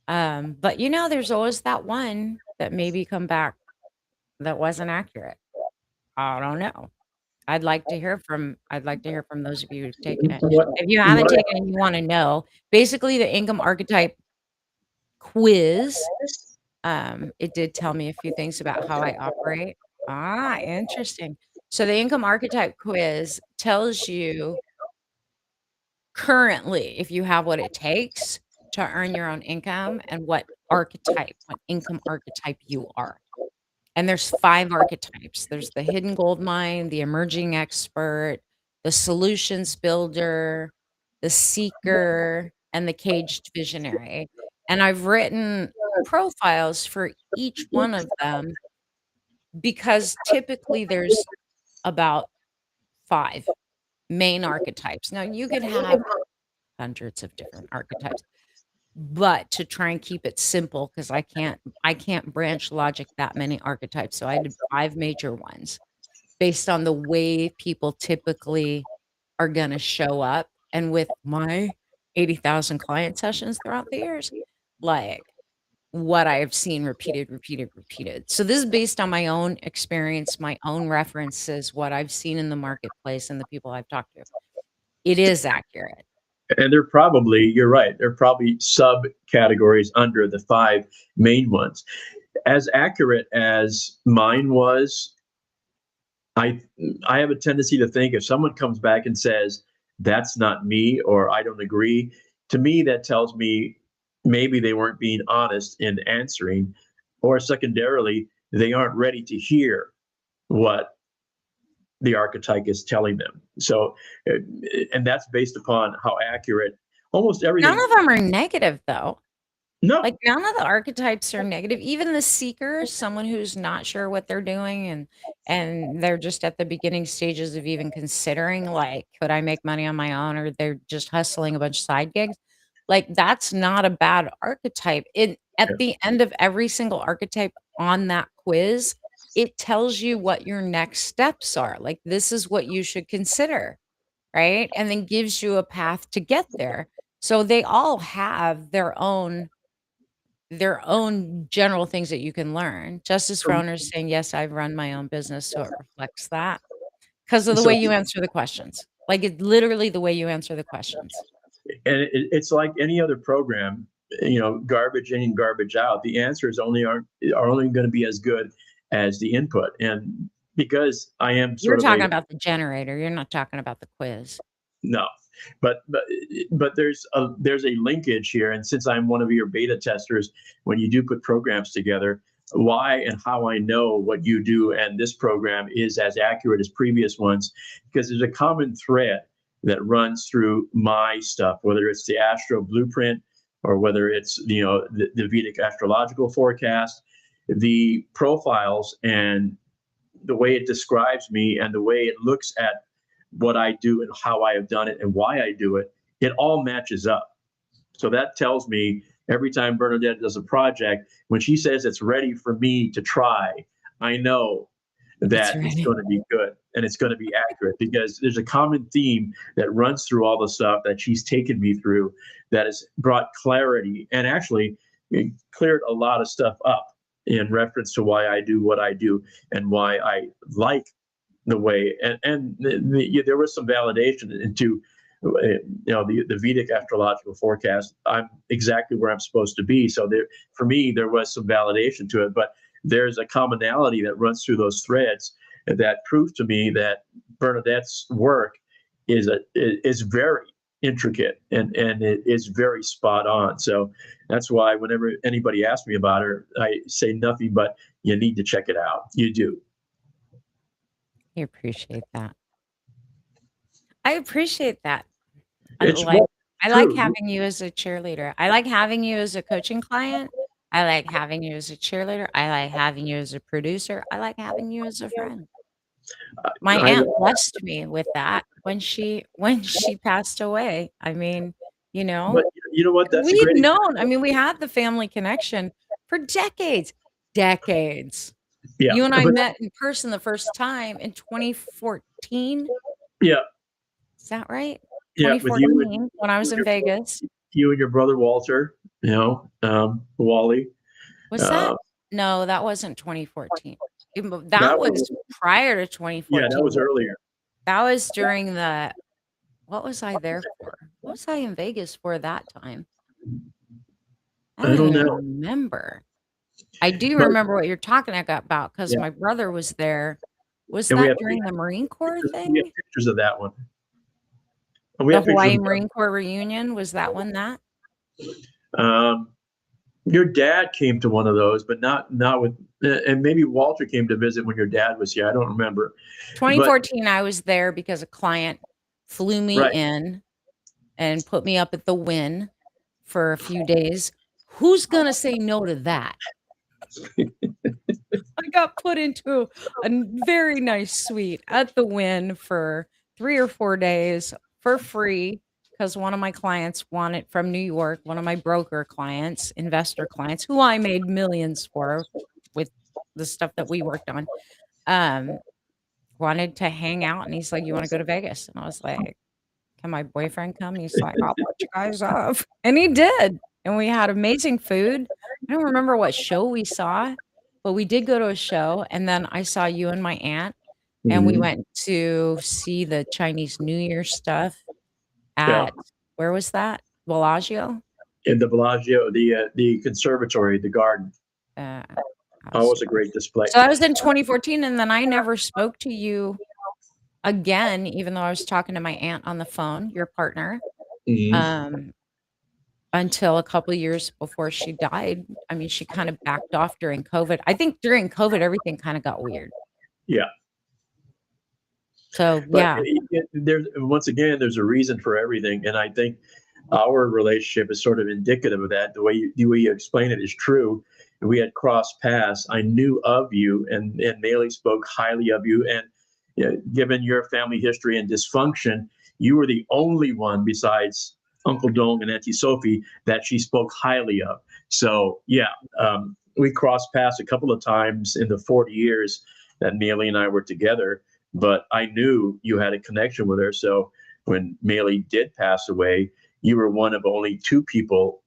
But, there's always that one that maybe come back that wasn't accurate. I don't know. I'd like to hear from those of you who've taken it. What If you haven't what taken it and you wanna know, basically the income archetype quiz, it did tell me a few things about how I operate. Ah, interesting. So the income archetype quiz tells you currently if you have what it takes to earn your own income and what income archetype you are. And there's 5 archetypes. There's the hidden gold mine, the emerging expert, the solutions builder, the seeker, and the caged visionary. And I've written profiles for each one of them because typically there's about 5 main archetypes. Now you could have hundreds of different archetypes, but to try and keep it simple because I can't branch logic that many archetypes. So I did 5 major ones based on the way people typically are gonna show up. And with my 80,000 client sessions throughout the years, like, what I've seen repeated, repeated, repeated. So this is based on my own experience, my own references, what I've seen in the marketplace and the people I've talked to. It is accurate. and you're right, there are probably subcategories under the 5 main ones. As accurate as mine was, I I have a tendency to think if someone comes back and says, "That's not me," or "I don't agree," to me, that tells me maybe they weren't being honest in answering, or secondarily, they aren't ready to hear what the archetype is telling them. So, uh, and that's based upon how accurate almost None everything. of them are negative, though. Like, No, none of the archetypes are negative. Even the seeker, someone who's not sure what they're doing and they're just at the beginning stages of even considering, like, could I make money on my own? Or they're just hustling a bunch of side gigs. Like, that's not a bad archetype. At the end of every single archetype on that quiz, it tells you what your next steps are. Like, this is what you should consider, right? And then gives you a path to get there. So they all have their own their own general things that you can learn. Justice for Owners saying, "Yes, I've run my own business," so it reflects that because of the So, way you answer the questions. Like, it's literally the way you answer the questions. and it's like any other program, garbage in, garbage out. The answers are only going to be as good as the input. And because I am You're sort of talking about the generator, you're not talking about the quiz. no, but there's a linkage here, and since I'm one of your beta testers, when you do put programs together, why and how I know what you do and this program is as accurate as previous ones, because there's a common thread that runs through my stuff, whether it's the Astro Blueprint or whether it's the Vedic astrological forecast, the profiles and the way it describes me and the way it looks at what I do and how I have done it and why I do it, it all matches up. So that tells me every time Bernadette does a project, when she says it's ready for me to try, I know It's that it's ready. going to be good and it's going to be accurate, because there's a common theme that runs through all the stuff that she's taken me through that has brought clarity and actually cleared a lot of stuff up in reference to why I do what I do and why I like the way. There was some validation into the Vedic astrological forecast. I'm exactly where I'm supposed to be. So for me, there was some validation to it, but there's a commonality that runs through those threads that proved to me that Bernadette's work is very intricate and it is very spot on. So that's why whenever anybody asks me about her, I say nothing but you need to check it out. You do. I appreciate that. I appreciate that. I It's like well, I like true. having you as a cheerleader. I like having you as a coaching client. I like having you as a cheerleader. I like having you as a producer. I like having you as a friend. My I aunt blessed me with that when she passed away. I mean, you know, But you know what? That's a we'd great known. I example. mean, we had the family connection for decades. Decades. Yeah, You and I but met in person the first time in 2014. yeah, Is that right? yeah, with you and 2014 when I was in your Vegas. you and your brother Walter, Wally. Was that? Uh, No, that wasn't 2014. that That was was prior to yeah, that was 2014. earlier. That was during the what was I there for? What was I in Vegas for that time? I I don't don't even know, remember. I do but remember what you're talking about because yeah, my brother was there. Was and we that have during the Marine Corps we have thing? pictures of that one. And we The have pictures Hawaii of Marine Corps reunion? Was that one that? that. Your dad came to one of those, but not with, and maybe Walter came to visit when your dad was here. I don't remember, but 2014, I was there because a client flew me right. in and put me up at the Wynn for a few days. Who's gonna say no to that? I got put into a very nice suite at the Wynn for 3 or 4 days for free because one of my clients wanted from New York, one of my broker clients, investor clients, who I made millions for with the stuff that we worked on, um, wanted to hang out, and he's like, "You wanna go to Vegas?" And I was like, "Can my boyfriend come?" He's like, "I'll put you guys up." And he did, and we had amazing food. I don't remember what show we saw, but we did go to a show, and then I saw you and my aunt, and we Mhm. went to see the Chinese New Year stuff Yeah, at where was that? Bellagio? in the Bellagio, the conservatory, the garden. Uh, I was Always a young. great display. So that was in 2014, and then I never spoke to you again, even though I was talking to my aunt on the phone, your partner. Mhm. Um, Until a couple years before she died. I mean, she kind of backed off during COVID. I think during COVID, everything kinda got weird. Yeah, So, but yeah, there's once again there's a reason for everything, and I think our relationship is sort of indicative of that. The way you explain it is true. And we had crossed paths. I knew of you, and Maley spoke highly of you. And given your family history and dysfunction, you were the only one besides Uncle Dong and Auntie Sophie that she spoke highly of. So yeah, we crossed paths a couple of times in the 40 years that Maley and I were together. But I knew you had a connection with her. So when Maley did pass away, you were one of only two people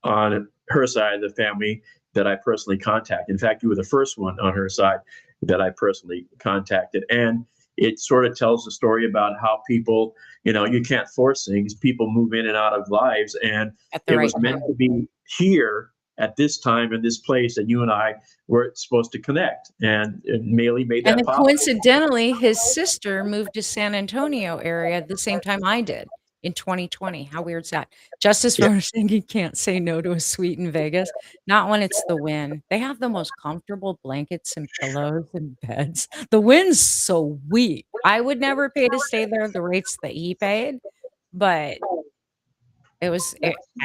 on her side of the family that I personally contacted. In fact, you were the first one on her side that I personally contacted. And it sort of tells the story about how people, you can't force things. People move in and out of lives. And At the it right was meant time. to be here at this time in this place that you and I were supposed to connect. And Maylee made And that then possible. coincidentally, his sister moved to San Antonio area at the same time I did in 2020. How weird's that? Just as Yeah. far as saying you can't say no to a suite in Vegas, not when it's the Wynn. They have the most comfortable blankets and pillows and beds. The Wynn's so sweet. I would never pay to stay there the rates that he paid, but I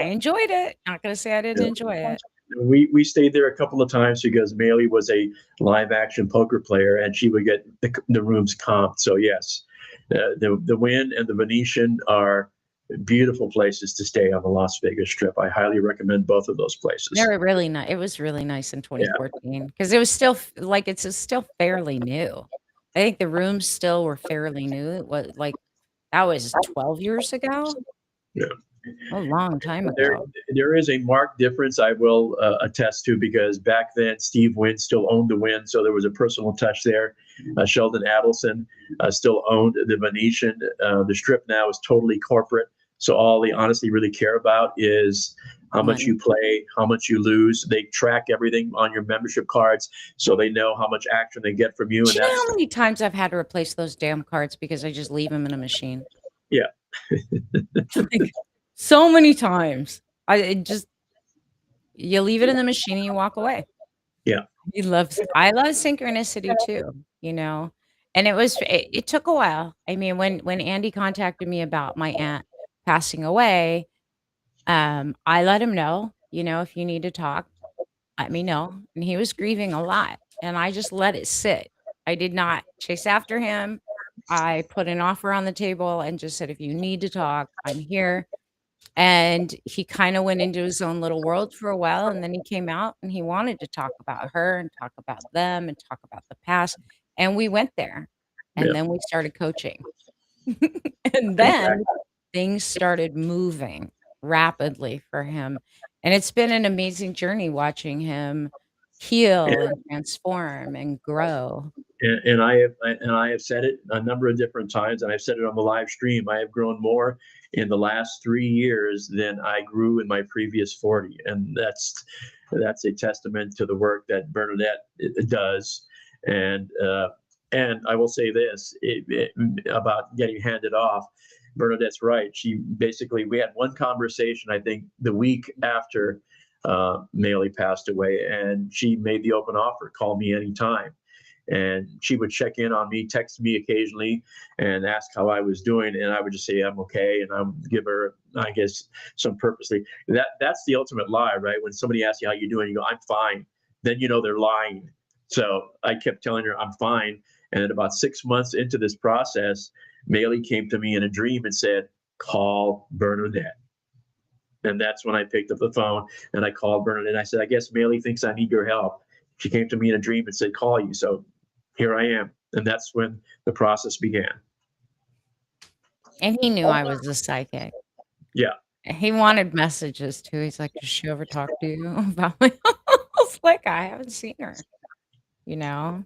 enjoyed it. Not gonna say I didn't enjoy it. We stayed there a couple of times because Maylee was a live action poker player and she would get the rooms comped. So yes, the Wynn and the Venetian are beautiful places to stay on the Las Vegas Strip. I highly recommend both of those They places. were really nice. It was really nice in Yeah, 2014 because it was still like it's still fairly new. I think the rooms still were fairly new. It was like that was 12 years ago, yeah. a long time There, ago. there is a marked difference I will attest to because back then Steve Wynn still owned the Wynn, so there was a personal touch there. Sheldon Adelson still owned the Venetian. The Strip now is totally corporate, so all they honestly really care about is how much Money. you play, how much you lose. They track everything on your membership cards, so they know how much action they get from you, Do and you know how that's many times I've had to replace those damn cards because I just leave them in a machine? yeah, Like, so many times. I it just you leave it in the machine and you walk away. yeah, I love synchronicity too, you know? And it took a while. I mean, when Andy contacted me about my aunt passing away, I let him know, "If you need to talk, let me know." And he was grieving a lot, and I just let it sit. I did not chase after him. I put an offer on the table and just said, "If you need to talk, I'm here." And he kinda went into his own little world for a while, and then he came out and he wanted to talk about her and talk about them and talk about the past, and we went there, yeah, and then we started coaching. And then exactly. things started moving rapidly for him, and it's been an amazing journey watching him heal and transform and grow. And I have said it a number of different times, and I've said it on the live stream. I have grown more in the last 3 years than I grew in my previous 40, and that's a testament to the work that Bernadette does. And and I will say this about getting handed off. Bernadette's right. We had one conversation, I think, the week after Maylee passed away, and she made the open offer, call me anytime. And she would check in on me, text me occasionally, and ask how I was doing, and I would just say I'm okay, and I'll give her, I guess, some purposely. That's the ultimate lie, right? When somebody asks you how you're doing, you go, I'm fine. Then you know they're lying. So I kept telling her I'm fine, and then about 6 months into this process, Maylee came to me in a dream and said, "Call Bernadette." And that's when I picked up the phone and I called Bernadette. And I said, "I guess Maylee thinks I need your help." She came to me in a dream and said, "Call you." So here I am. And that's when the process began. And he knew I was a psychic. Yeah. He wanted messages too. He's like, "Does she ever talk to you about my" I was like, "I haven't seen her," you know?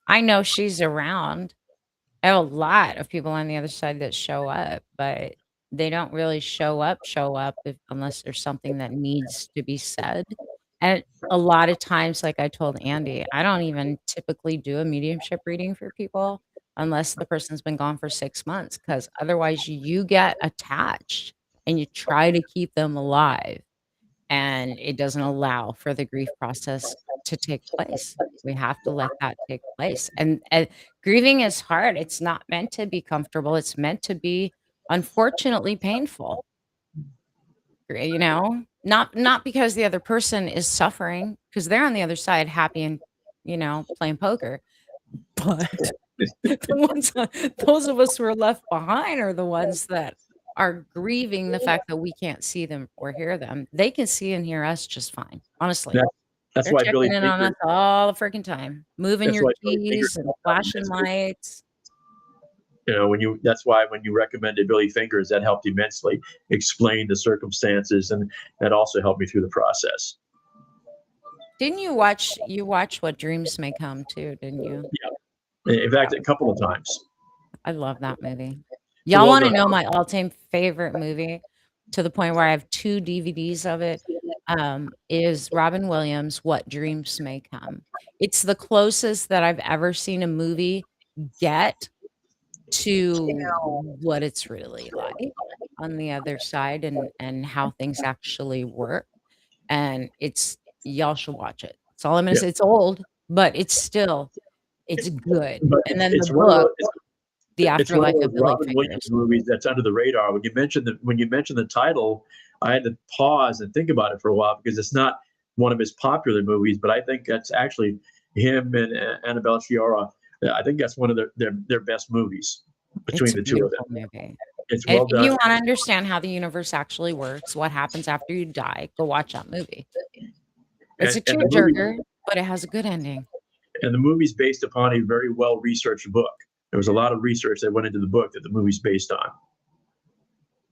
I know she's around. I have a lot of people on the other side that show up, but they don't really show up if unless there's something that needs to be said. And a lot of times, like I told Andy, I don't even typically do a mediumship reading for people unless the person's been gone for 6 months, because otherwise you get attached and you try to keep them alive, and it doesn't allow for the grief process to take place. We have to let that take place, and grieving is hard. It's not meant to be comfortable. It's meant to be, unfortunately, painful, Not because the other person is suffering, because 'cause they're on the other side happy and, playing poker, but the ones those of us who are left behind are the ones that are grieving the fact that we can't see them or hear them. They can see and hear us just fine, honestly. That, that's They're why Billy checking in on us Baker, all the freaking time, moving that's your why Billy Baker keys and comes out and flashing says, lights. that's why when you recommended Billy Fingers, that helped immensely explain the circumstances, and that also helped me through the process. Didn't you watch What Dreams May Come too, didn't you? In fact, That a was couple of times. I love that movie. It's a Y'all well wanna done. know my all-time favorite movie to the point where I have 2 DVDs of it, is Robin Williams' What Dreams May Come. It's the closest that I've ever seen a movie get to what it's really like on the other side and how things actually work, and y'all should watch it. That's all I'm gonna Yeah. say. It's old, but it's good. But And then the it's one of book, those The it's one of Afterlife those of Billy Robin Williams Fingers. movies that's under the radar. When you mentioned the title, I had to pause and think about it for a while because it's not one of his popular movies, but I think that's actually him and Annabelle Sciorra. I think that's one of their best movies It's between a the two of them. beautiful movie. It's If well you done. wanna understand how the universe actually works, what happens after you die, go watch that movie. It's a And the movie tearjerker, but it has a good ending. and the movie's based upon a very well researched book. There was a lot of research that went into the book that the movie's based on.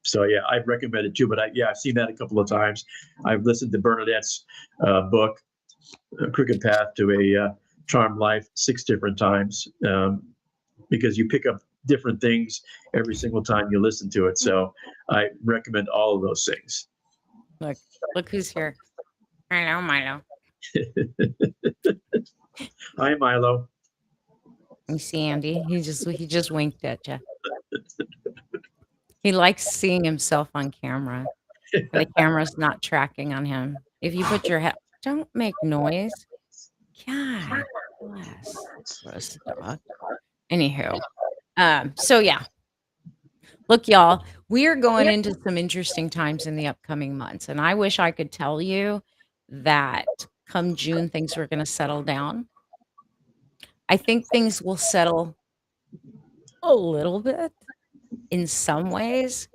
So yeah, I'd recommend it too. But I've seen that a couple of times. I've listened to Bernadette's book, Crooked Path to a Charmed Life, 6 different times, because you pick up different things every single time you listen to it. So I recommend all of those things. Look who's here. I know, Milo. Hi, Milo. You see Andy? He just winked at you. He likes seeing himself on camera. The camera's not tracking on him. If you put your head, don't make noise. God bless. Gross dog. Anywho, so yeah. Look, y'all, we are going into some interesting times in the upcoming months, and I wish I could tell you that come June things were going to settle down. I think things will settle a little bit in some ways.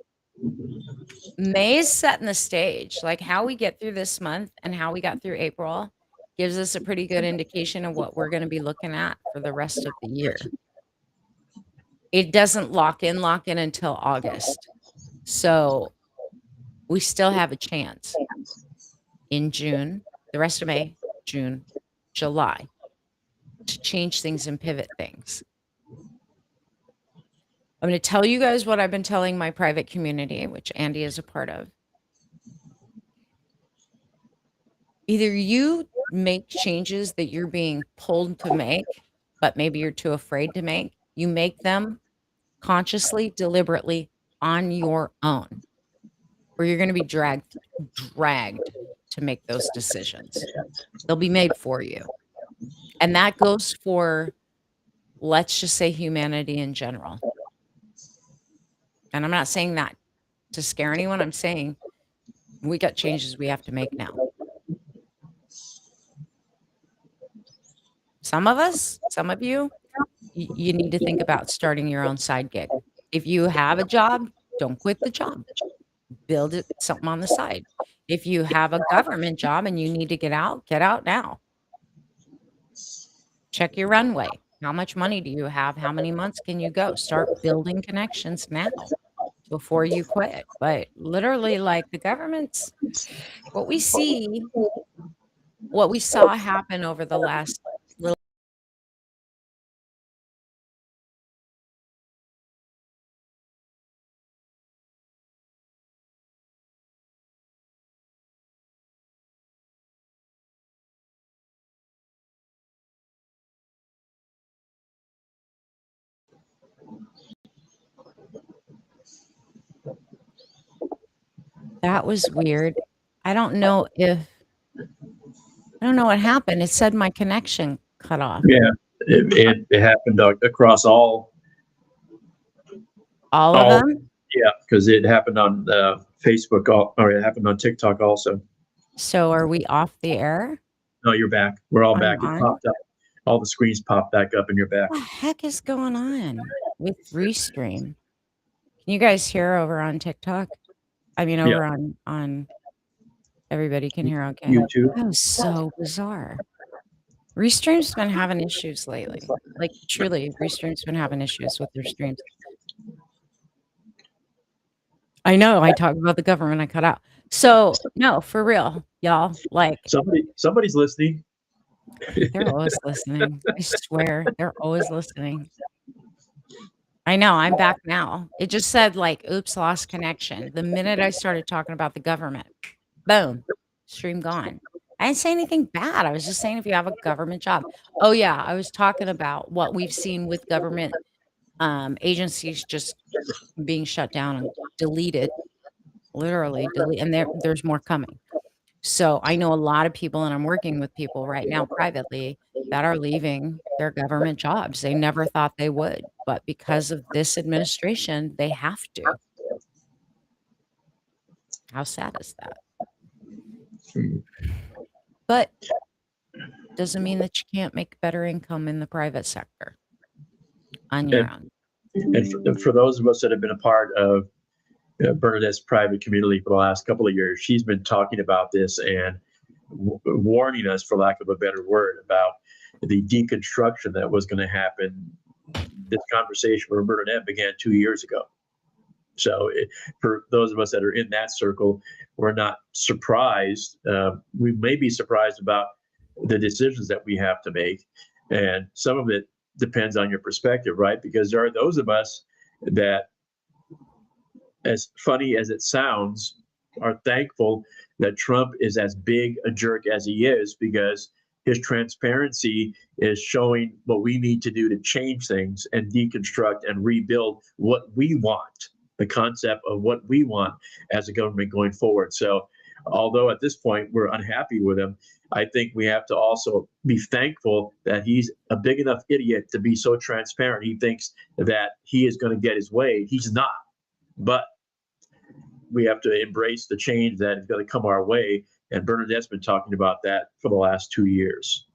May is setting the stage. Like how we get through this month and how we got through April gives us a pretty good indication of what we're going to be looking at for the rest of the year. It doesn't lock in until August. So we still have a chance in June, the rest of May, June, July, to change things and pivot things. I'm going to tell you guys what I've been telling my private community, which Andy is a part of. Either you make changes that you're being pulled to make, but maybe you're too afraid to make. You make them consciously, deliberately on your own, or you're going to be dragged to make those decisions. They'll be made for you. And that goes for, let's just say, humanity in general. And I'm not saying that to scare anyone. I'm saying we got changes we have to make now. Some of you, you need to think about starting your own side gig. If you have a job, don't quit the job. Build it something on the side. If you have a government job and you need to get out now. Check your runway. How much money do you have? How many months can you go? Start building connections now before you quit. But literally, like the government's, what we saw happen over the last little. That was weird. I don't know what happened. It said my connection cut off. Yeah, it happened across all All of them? Yeah, because it happened on Facebook, or it happened on TikTok also. So are we off the air? No, you're back. We're all I'm back. It on? popped up. All the screens popped back up, and you're back. What the heck is going on with Restream? Can you guys hear over on TikTok? I mean, over on everybody can hear okay. YouTube. That was so bizarre. Restream's been having issues lately. Like truly, Restream's been having issues with their streams. I know, I talk about the government, I cut out. So, no, for real, y'all, like, Somebody's listening. they're always listening. I swear, they're always listening. I know, I'm back now. It just said, like, "Oops, lost connection." The minute I started talking about the government, boom, stream gone. I didn't say anything bad, I was just saying if you have a government job. Oh, yeah, I was talking about what we've seen with government, agencies just being shut down and deleted, literally delete, and there's more coming. So, I know a lot of people, and I'm working with people right now privately that are leaving their government jobs. They never thought they would, but because of this administration, they have to. How sad is that? But doesn't mean that you can't make better income in the private sector on your And own. for those of us that have been a part of Bernadette's private community for the last couple of years, she's been talking about this and warning us, for lack of a better word, about the deconstruction that was going to happen. This conversation with Bernadette began 2 years ago. So, for those of us that are in that circle, we're not surprised. We may be surprised about the decisions that we have to make. And some of it depends on your perspective, right? Because there are those of us that, as funny as it sounds, are thankful that Trump is as big a jerk as he is, because his transparency is showing what we need to do to change things and deconstruct and rebuild what we want, the concept of what we want as a government going forward. So, although at this point we're unhappy with him, I think we have to also be thankful that he's a big enough idiot to be so transparent. He thinks that he is going to get his way. He's not. But we have to embrace the change that is going to come our way. And Bernadette's been talking about that for the last 2 years.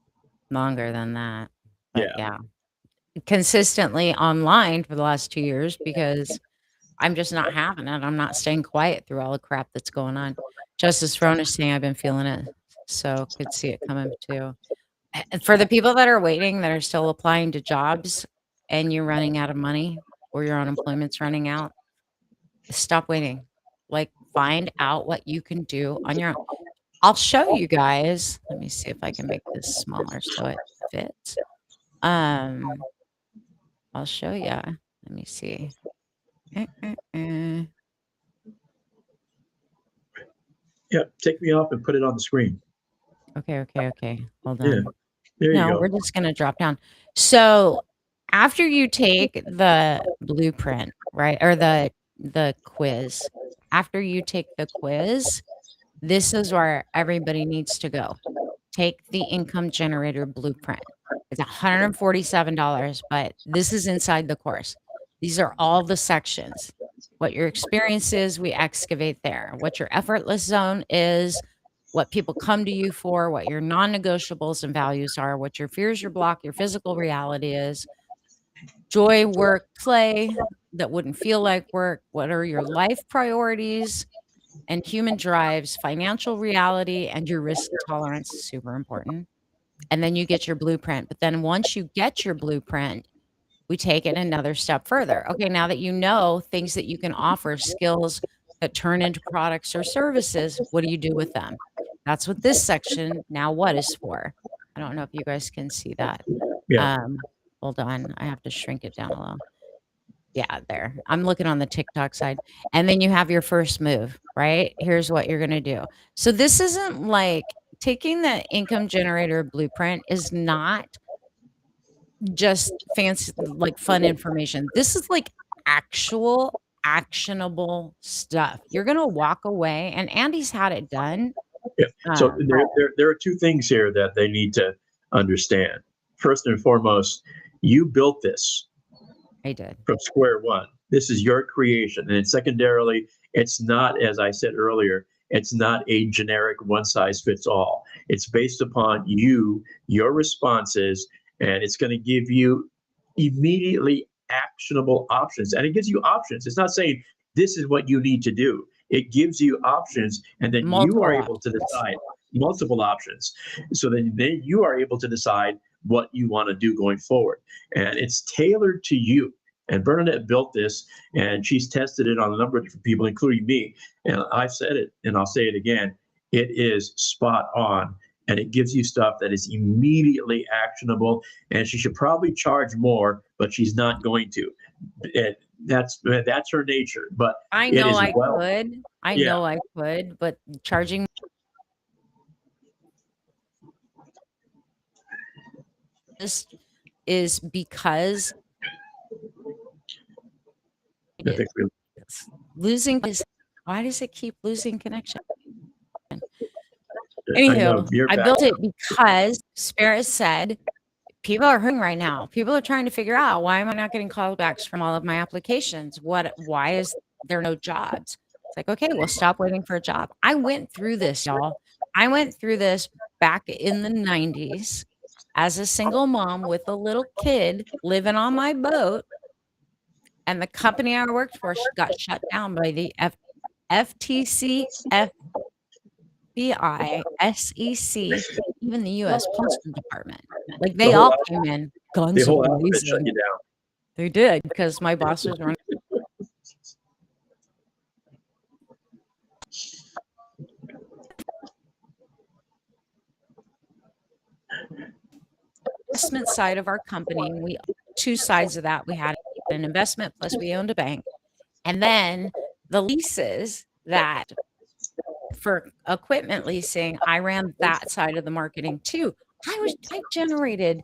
Longer than that, but Yeah. yeah. Consistently online for the last 2 years because I'm just not having it. I'm not staying quiet through all the crap that's going on. Justice Roan is saying I've been feeling it, so could see it coming too. And for the people that are waiting, that are still applying to jobs and you're running out of money or your unemployment's running out, stop waiting. Like, find out what you can do on your own. I'll show you guys. Let me see if I can make this smaller so it fits. Um, I'll show you. Let me see. Okay, Yeah. Take me off and put it on the screen. okay. Hold Yeah. on. There you No, go. we're just gonna drop down. So, after you take the blueprint, right, or the quiz, after you take the quiz, this is where everybody needs to go. Take the income generator blueprint. It's $147, but this is inside the course. These are all the sections. What your experience is, we excavate there. What your effortless zone is, what people come to you for, what your non-negotiables and values are, what your fears, your block, your physical reality is, joy, work, play that wouldn't feel like work, what are your life priorities and human drives, financial reality, and your risk tolerance, super important. And then you get your blueprint. But then once you get your blueprint, we take it another step further. Okay, now that you know things that you can offer, skills that turn into products or services, what do you do with them? That's what this section, now what, is for. I don't know if you guys can see that. Yeah. Um, hold on, I have to shrink it down a little. Yeah, there. I'm looking on the TikTok side. And then you have your first move, right? Here's what you're gonna do. So this isn't like taking the income generator blueprint is not just fancy, like, fun information. This is like actual actionable stuff. You're gonna walk away, and Andy's had it done. Yeah. So Um, there are two things here that they need to understand. First and foremost, you built this I did. from square one. This is your creation. And secondarily, it's not, as I said earlier, it's not a generic one size fits all. It's based upon you, your responses, and it's going to give you immediately actionable options. And it gives you options. It's not saying this is what you need to do. It gives you options, and then you are Multiple able to options. decide multiple options. So then you are able to decide what you want to do going forward. And it's tailored to you. And Bernadette built this, and she's tested it on a number of different people, including me. And I've said it, and I'll say it again. It is spot on, and it gives you stuff that is immediately actionable. And she should probably charge more, but she's not going to. That's her nature. But I it know is I well, could. I yeah. know I could, but charging this is because I think we, it's losing is why does it keep losing connection? I Anywho, know you're I back. built it because Spirit said people are hurting right now. People are trying to figure out, why am I not getting callbacks from all of my applications? Why is there no jobs? It's like, okay, well, stop waiting for a job. I went through this, y'all. I went through this back in the 90s as a single mom with a little kid living on my boat. And the company I worked for got shut down by the FTC, FBI, SEC, even the US Postal Department. Like, The they whole all alphabet, came in the guns whole alphabet shut blazing. you down. They did, because my boss was running investment side of our company. We two sides of that. We had an investment, plus we owned a bank. And then the leases that for equipment leasing, I ran that side of the marketing too. I generated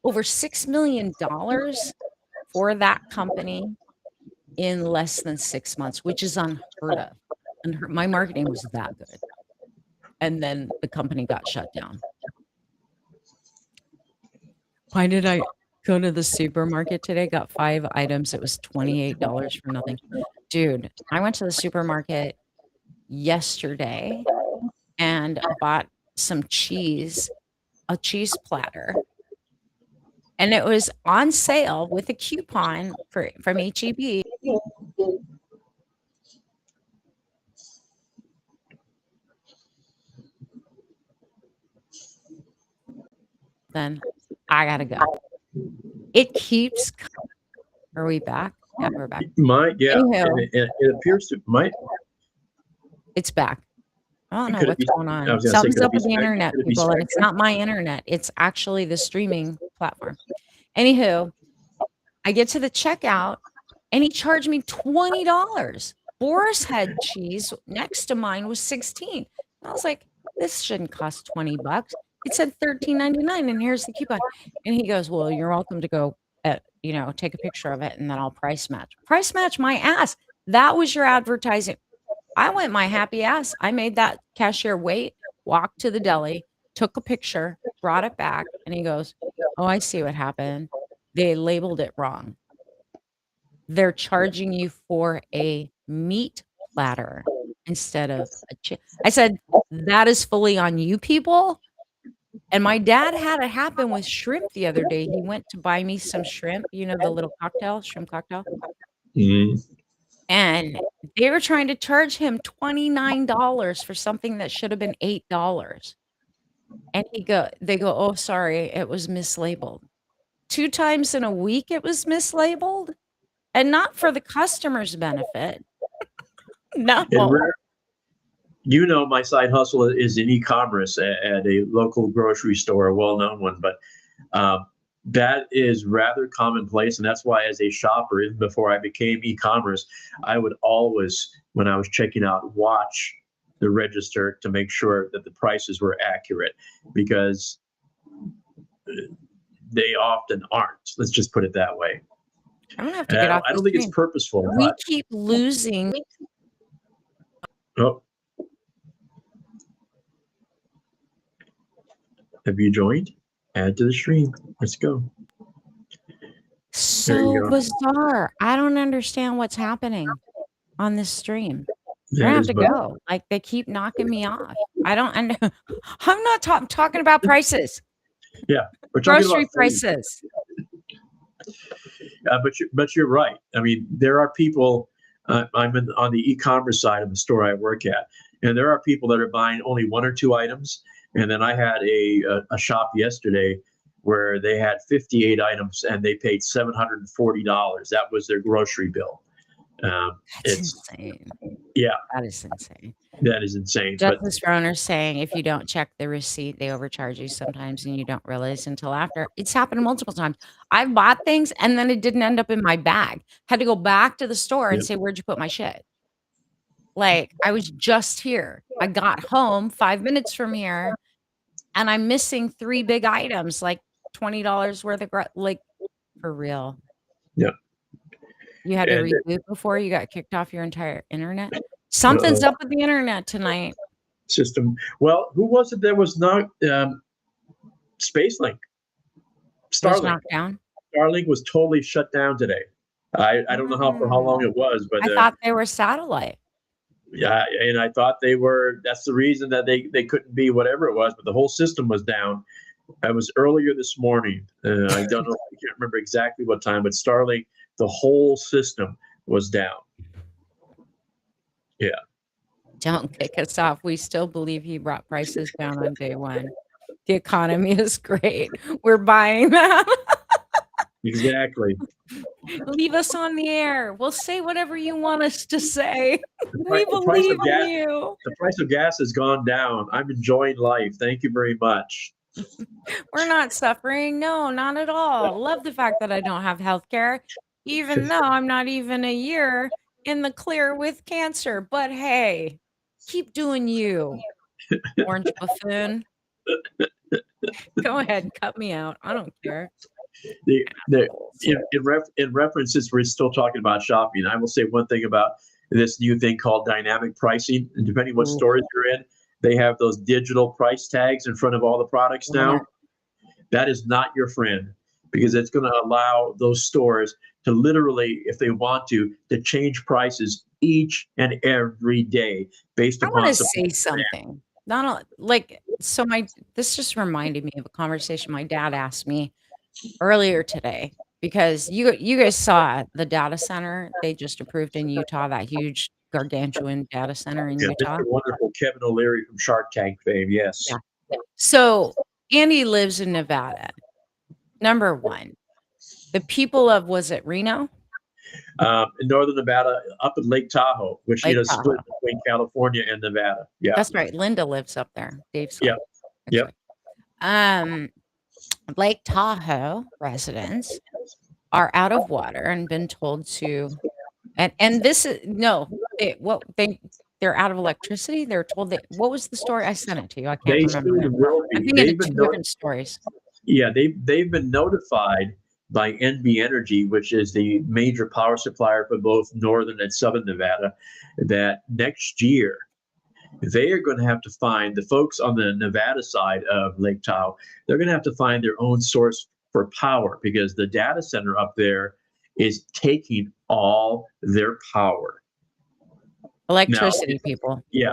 over $6 million for that company in less than 6 months, which is unheard of. And my marketing was that good. And then the company got shut down. Why did I go to the supermarket today? Got 5 items. It was $28 for nothing. Dude, I went to the supermarket yesterday and bought some cheese, a cheese platter. And it was on sale with a coupon from HEB. Then I gotta go. It keeps. Are we back? Yeah, we're back. And it appears to might. It's back. I don't know what's going I on. was gonna say, Something's could it up be with the internet, could it be people, and it's Spectrum? not my internet. It's actually the streaming platform. Anywho, I get to the checkout and he charged me $20. Boar's Head cheese next to mine was 16. I was like, this shouldn't cost $20. It said $13.99, and here's the coupon. And he goes, well, you're welcome to go, take a picture of it, and then I'll price match. Price match my ass. That was your advertising. I went my happy ass. I made that cashier wait, walked to the deli, took a picture, brought it back, and he goes, oh, I see what happened. They labeled it wrong. They're charging you for a meat platter instead of a chip. I said, that is fully on you people. And my dad had it happen with shrimp the other day. He went to buy me some shrimp, the little shrimp cocktail. Mhm. And they were trying to charge him $29 for something that should have been $8. And they go, oh, sorry, it was mislabeled. 2 times in a week it was mislabeled, and not for the customer's benefit. No. My side hustle is in e-commerce at a local grocery store, a well-known one, but that is rather commonplace. And that's why, as a shopper, even before I became e-commerce, I would always, when I was checking out, watch the register to make sure that the prices were accurate, because they often aren't. Let's just put it that way. I'm gonna have to get off. I don't think it's purposeful. We keep losing. Oh. Have you joined? Add to the stream. Let's go. So bizarre. I don't understand what's happening on this stream. I have to go. Like, they keep knocking me off. I don't. I'm not talking about prices. Yeah, we're talking grocery about prices. But you're right. I mean, there are people. I'm on the e-commerce side of the store I work at, and there are people that are buying only 1 or 2 items. And then I had a shop yesterday where they had 58 items and they paid $740. That was their grocery bill. That's It's insane. Yeah, That is insane. that is insane. But Justice for owners saying if you don't check the receipt, they overcharge you sometimes and you don't realize until after. It's happened multiple times. I've bought things and then it didn't end up in my bag. Had to go back to the store and yeah, say, "Where'd you put my shit?" Like, I was just here. I got home 5 minutes from here and I'm missing 3 big items, like $20 worth of like, for real. yeah, You had to and reboot before you got kicked off your entire internet? Something's uh, up with the internet tonight. system. Well, who was it that was not SpaceLink? It was Starlink. knocked down? Starlink was totally shut down today. I don't know how for how long Mm. it was, but I thought they were satellite. yeah, and I thought they were. That's the reason that they couldn't be whatever it was, but the whole system was down. I was earlier this morning. I don't know. I can't remember exactly what time, but Starlink, the whole system was down. Yeah, Don't kick us off. We still believe he brought prices down on day one. The economy is great. We're buying that. exactly. Leave us on the air. We'll say whatever you want us to say. We The price believe of in gas. you. The price of gas has gone down. I'm enjoying life. Thank you very much. We're not suffering. No, not at all. Love the fact that I don't have health care, even though I'm not even a year in the clear with cancer. But hey, keep doing you, orange buffoon. Go ahead, cut me out. I don't care. The Assholes. in reference, since we're still talking about shopping, I will say one thing about this new thing called dynamic pricing. And depending what Ooh, stores you're in, they have those digital price tags in front of all the products love it. now. That is not your friend because it's going to allow those stores to literally, if they want to change prices each and every day based I upon wanna supply say and demand. something. Not a like, so my this just reminded me of a conversation my dad asked me earlier today because you guys saw the data center they just approved in Utah, that huge gargantuan data center in Yeah, Utah. Mr. Wonderful Kevin O'Leary from Shark Tank fame. Yes. Yeah. So, Andy lives in Nevada. Number 1, the people of was it Reno? In northern Nevada, up at Lake Tahoe, which Lake split Tahoe. between California and Nevada. Yeah, That's right, Linda lives up there, Dave's yeah, wife, yep. ex-wife. Um, Lake Tahoe residents are out of water and been told to and this is no, they're out of electricity, they're told that what was the story? I sent it to you, I can't They remember now. soon will I'm be. thinking of 2 different stories. Yeah, they've been notified by NB Energy, which is the major power supplier for both northern and southern Nevada, that next year they are going to have to find the folks on the Nevada side of Lake Tahoe. They're going to have to find their own source for power because the data center up there is taking all their power. Now, Electricity people. yeah,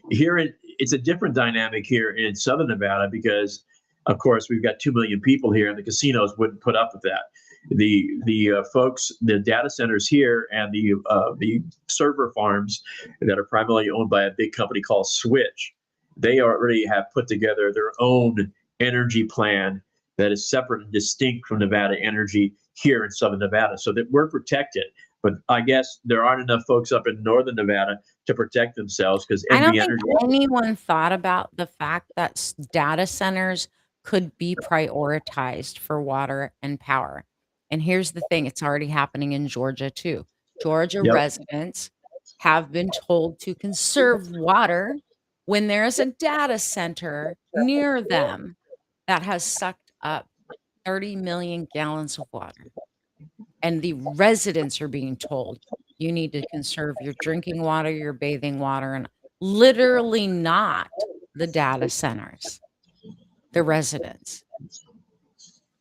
it's a different dynamic here in southern Nevada because, of course, we've got 2 million people here, and the casinos wouldn't put up with that. The folks, the data centers here, and the server farms that are primarily owned by a big company called Switch, they already have put together their own energy plan that is separate and distinct from Nevada Energy here in southern Nevada, so that we're protected. But I guess there aren't enough folks up in northern Nevada to protect themselves because I don't NV think Energy. anyone thought about the fact that data centers could be prioritized for water and power. And here's the thing, it's already happening in Georgia too. Georgia Yep. residents have been told to conserve water when there's a data center near them that has sucked up 30 million gallons of water. And the residents are being told, "You need to conserve your drinking water, your bathing water," and literally not the data centers, the residents.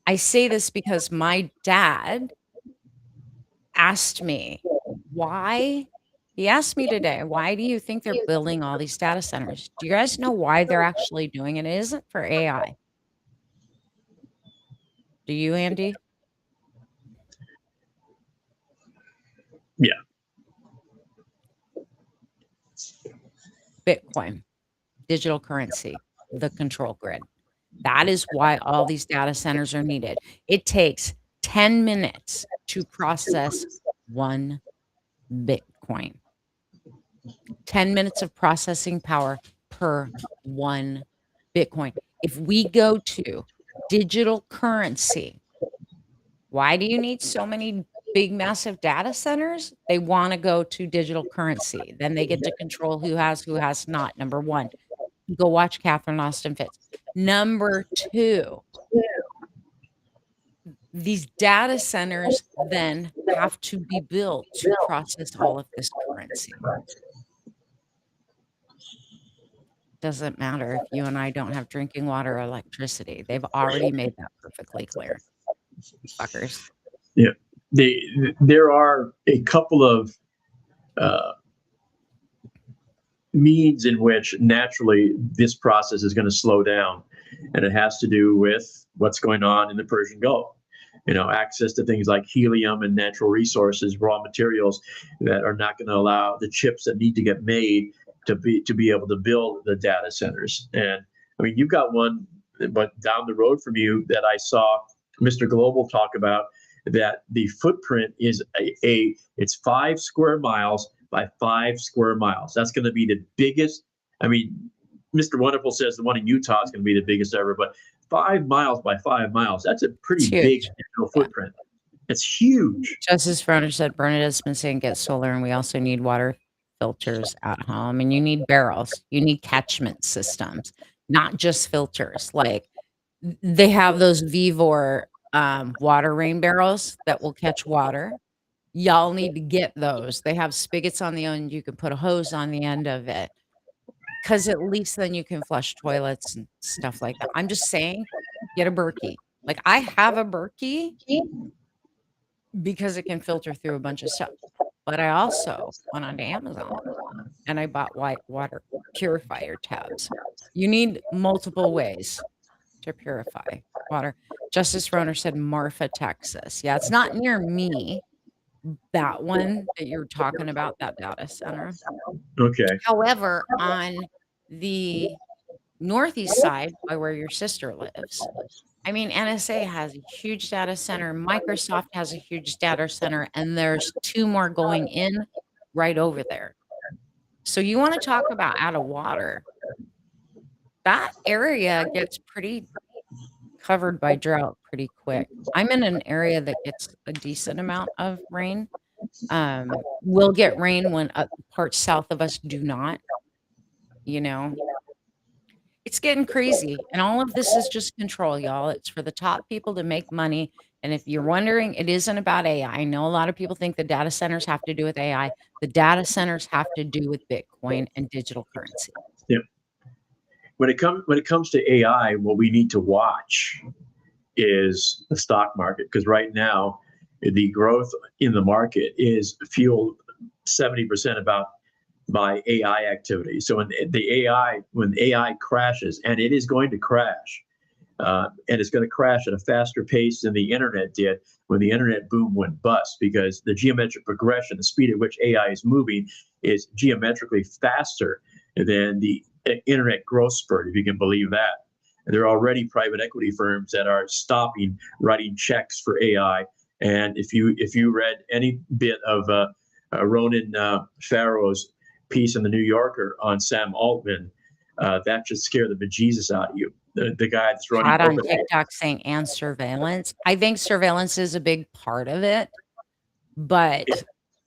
I say this because my dad asked me, "Why?" He asked me today, "Why do you think they're building all these data centers? Do you guys know why they're actually doing it? It isn't for AI." Do you, Andy? Yeah. Bitcoin, digital currency, the control grid. That is why all these data centers are needed. It takes 10 minutes to process 1 Bitcoin. 10 minutes of processing power per 1 Bitcoin. If we go to digital currency, why do you need so many big, massive data centers? They want to go to digital currency. Then they get to control who has not. Number one, go watch Catherine Austin Fitts. Number two, these data centers then have to be built to process all of this currency. Doesn't matter if you and I don't have drinking water or electricity. They've already made that perfectly clear. Fuckers. Yeah, there are a couple of means in which naturally this process is going to slow down, and it has to do with what's going on in the Persian Gulf. Access to things like helium and natural resources, raw materials that are not going to allow the chips that need to get made to be able to build the data centers. And I mean, you've got one, but down the road from you that I saw Mr. Global talk about, that the footprint is it's 5 square miles by 5 square miles. That's going to be the biggest. I mean, Mr. Wonderful says the one in Utah is going to be the biggest ever, but 5 miles by 5 miles, that's a pretty big digital footprint. It's huge. Justice Fronter said Bernadette's been saying get solar, and we also need water filters at home, and you need barrels. You need catchment systems, not just filters. Like they have those Vivor water rain barrels that will catch water. Y'all need to get those. They have spigots on the end. You can put a hose on the end of it, because at least then you can flush toilets and stuff like that. I'm just saying, get a Berkey. Like I have a Berkey because it can filter through a bunch of stuff. But I also went onto Amazon and I bought white water purifier tabs. You need multiple ways to purify water. Justice Roner said Marfa, Texas. Yeah, it's not near me. That one that you're talking about, that data center. Okay. However, on the northeast side, by where your sister lives, I mean, NSA has a huge data center. Microsoft has a huge data center, and there's 2 more going in right over there. So you want to talk about out of water. That area gets pretty covered by drought pretty quick. I'm in an area that gets a decent amount of rain. We'll get rain when parts south of us do not. It's getting crazy, and all of this is just control, y'all. It's for the top people to make money. And if you're wondering, it isn't about AI. I know a lot of people think the data centers have to do with AI. The data centers have to do with Bitcoin and digital currency. Yeah. When it comes to AI, what we need to watch is the stock market, because right now the growth in the market is fueled 70% about by AI activity. So when AI crashes, and it is going to crash, and it's going to crash at a faster pace than the internet did when the internet boom went bust, because the geometric progression, the speed at which AI is moving, is geometrically faster than the internet growth spurt, if you can believe that. And there are already private equity firms that are stopping writing checks for AI. And if you read any bit of Ronan Farrow's piece in the New Yorker on Sam Altman, that should scare the bejesus out of you. The guy that's running on TikTok saying and surveillance. I think surveillance is a big part of it, but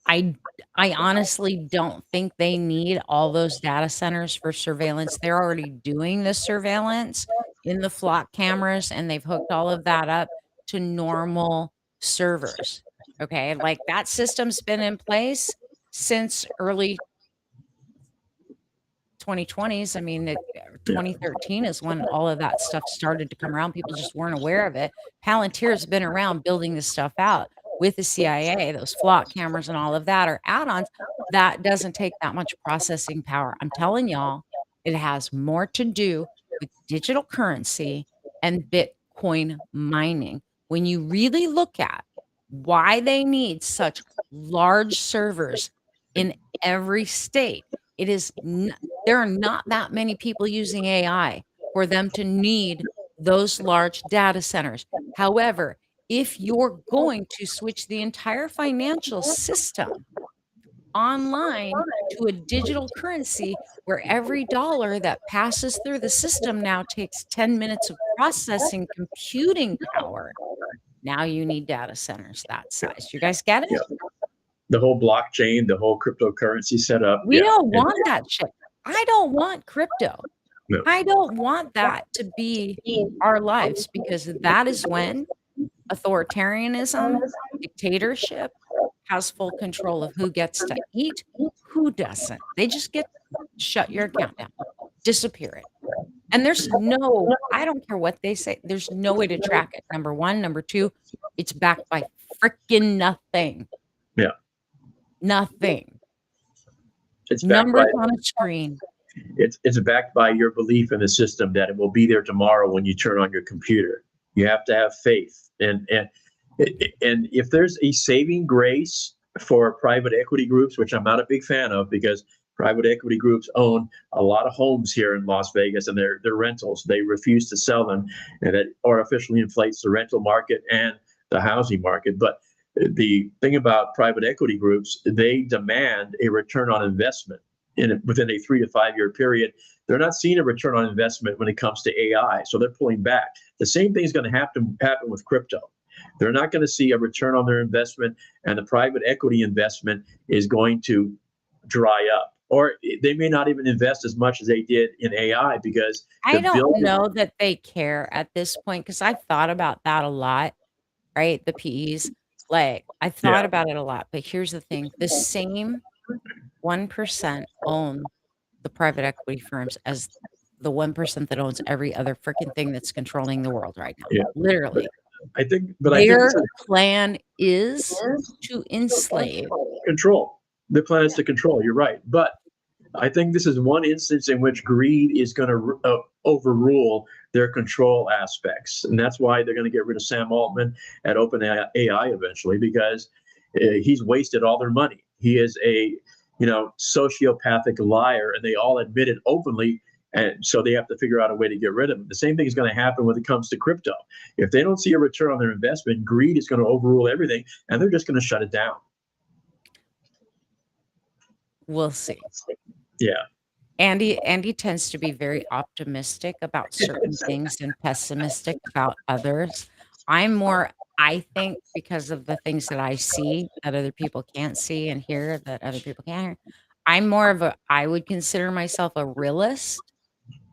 I honestly don't think they need all those data centers for surveillance. They're already doing the surveillance in the flock cameras, and they've hooked all of that up to normal servers. Okay, like that system's been in place since early 2020s. I mean, 2013 is when all of that stuff started to come around. People just weren't aware of it. Palantir's been around building this stuff out with the CIA. Those flock cameras and all of that are add-ons. That doesn't take that much processing power. I'm telling y'all, it has more to do with digital currency and Bitcoin mining. When you really look at why they need such large servers in every state, there are not that many people using AI for them to need those large data centers. However, if you're going to switch the entire financial system online to a digital currency where every dollar that passes through the system now takes 10 minutes of processing computing power, now you need data centers that size. You guys get it? Yeah. The whole blockchain, the whole cryptocurrency setup. We Yeah. don't want that shit. I don't want crypto. No. I don't want that to be our lives, because that is when authoritarianism, dictatorship has full control of who gets to eat, who doesn't. They just get shut your account down, disappear it. And I don't care what they say, there's no way to track it. Number one. Number two, it's backed by freaking nothing. Yeah. Nothing. It's backed Numbers by, on a screen. it's backed by your belief in the system that it will be there tomorrow when you turn on your computer. You have to have faith. And if there's a saving grace for private equity groups, which I'm not a big fan of, because private equity groups own a lot of homes here in Las Vegas, and they're rentals. They refuse to sell them, and that artificially inflates the rental market and the housing market. But the thing about private equity groups, they demand a return on investment within a 3 to 5 year period. They're not seeing a return on investment when it comes to AI, so they're pulling back. The same thing is going to happen with crypto. They're not going to see a return on their investment, and the private equity investment is going to dry up. Or they may not even invest as much as they did in AI, because I don't know that they care at this point, because I've thought about that a lot, right? The PEs. Like, I thought about it a lot, but here's the thing. The same 1% own the private equity firms as the 1% that owns every other freaking thing that's controlling the world right now. Yeah. Literally. I think Their plan is to enslave. Control. The plan is to control. You're right. But I think this is one instance in which greed is going to overrule their control aspects. And that's why they're going to get rid of Sam Altman at OpenAI eventually, because he's wasted all their money. He is a sociopathic liar, and they all admit it openly. And so they have to figure out a way to get rid of him. The same thing is going to happen when it comes to crypto. If they don't see a return on their investment, greed is going to overrule everything, and they're just going to shut it down. We'll see. Yeah. Andy tends to be very optimistic about certain things and pessimistic about others. I'm more, I think, because of the things that I see that other people can't see and hear that other people can't hear. I'm more of I would consider myself a realist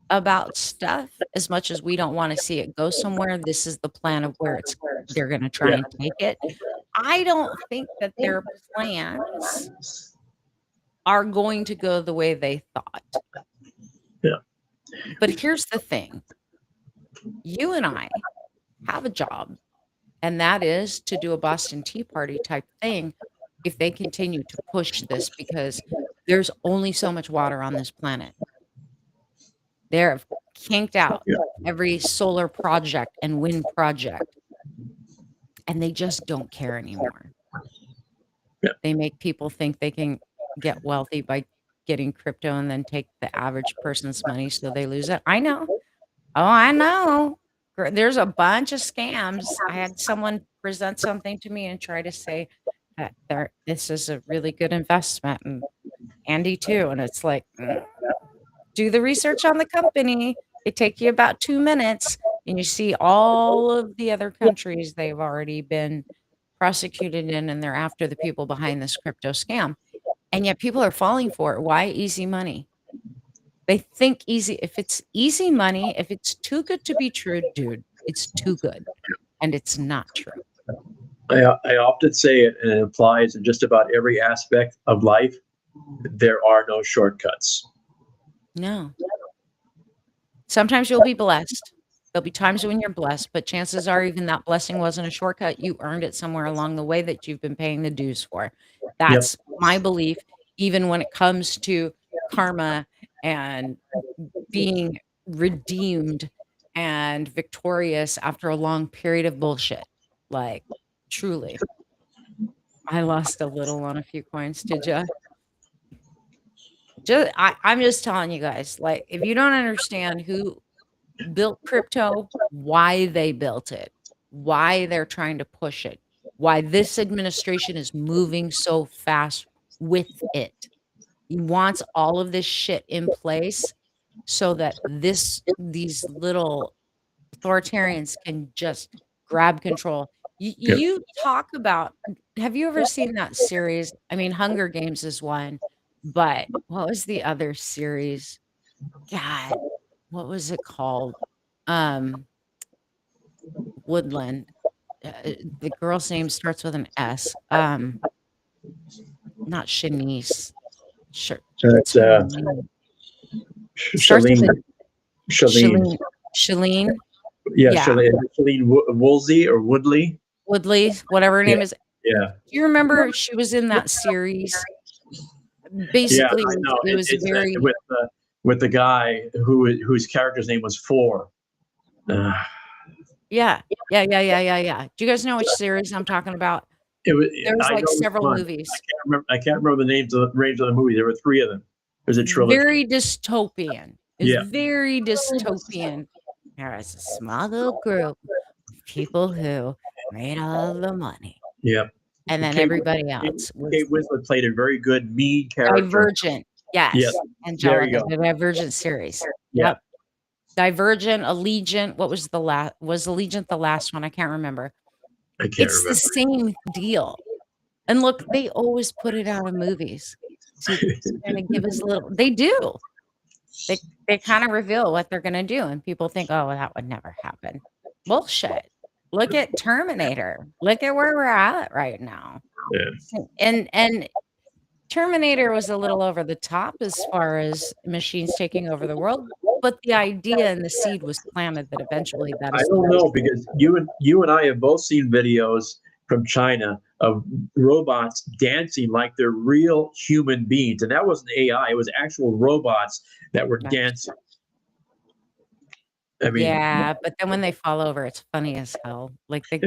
about stuff. As much as we don't want to see it go somewhere, this is the plan of where they're going to try and take it. I don't think that their plans are going to go the way they thought. Yeah. But here's the thing. You and I have a job, and that is to do a Boston Tea Party type thing if they continue to push this, because there's only so much water on this planet. They're kinked out every solar project and wind project, and they just don't care anymore. Yeah. They make people think they can get wealthy by getting crypto and then take the average person's money so they lose it. I know. Oh, I know. There's a bunch of scams. I had someone present something to me and try to say that this is a really good investment, and Andy too. And it's like, do the research on the company. It takes you about 2 minutes, and you see all of the other countries they've already been prosecuted in, and they're after the people behind this crypto scam. And yet people are falling for it. Why? Easy money. They think easy. If it's easy money, if it's too good to be true, dude, it's too good. And it's not true. I often say it, and it applies in just about every aspect of life. There are no shortcuts. No. Sometimes you'll be blessed. There'll be times when you're blessed, but chances are even that blessing wasn't a shortcut. You earned it somewhere along the way that you've been paying the dues for. That's my belief, even when it comes to karma and being redeemed and victorious after a long period of bullshit. Like, truly. I lost a little on a few coins, did you? I'm just telling you guys, like, if you don't understand who built crypto, why they built it, why they're trying to push it, why this administration is moving so fast with it. He wants all of this shit in place so that these little authoritarians can just grab control. Yep. You talk about, have you ever seen that series? I mean, Hunger Games is one, but what was the other series? God, what was it called? Um, Woodland. The girl's name starts with an S. Not Shanice. Sure. What's That's her name? It starts with Shalene. a Shalene. Shalene. Shalene. Yeah, Yeah. Shalene Woolsey or Woodley. Woodley, whatever her Yeah, name is. yeah, Do you remember she was in that series? yeah. Basically, I know. it was It's very, with the guy whose character's name was Four. Uh, yeah. Yeah, yeah, yeah, yeah, yeah. Do you guys know which series I'm talking about? it was. There was, I like, know which several one. movies. I can't remember the range of the movie. There were three of them. There's a trilogy. Very dystopian. It's Yeah, very dystopian. There was a small little group of people who made all the money, yeah. and then Kate, everybody Kate, else was Kate Winslet played a very good mean character. Divergent. Yeah, Yes, there you Angelica, go. the Divergent series. Yeah, Yep. Divergent, Allegiant, what was the last? Was Allegiant the last one? I can't remember. I can't It's the remember. same deal. And look, they always put it out in movies to kinda give us a little, they do. They kinda reveal what they're gonna do, and people think, "Oh, that would never happen." Bullshit. Look at Terminator. Look at where we're at right now. Yeah. And Terminator was a little over the top as far as machines taking over the world, but the idea and the seed was planted that eventually that I is the don't way. know because you and I have both seen videos from China of robots dancing like they're real human beings, and that wasn't AI; it was actual robots that were dancing. I mean, Yeah, but then when they fall over, it's funny as hell. Like, they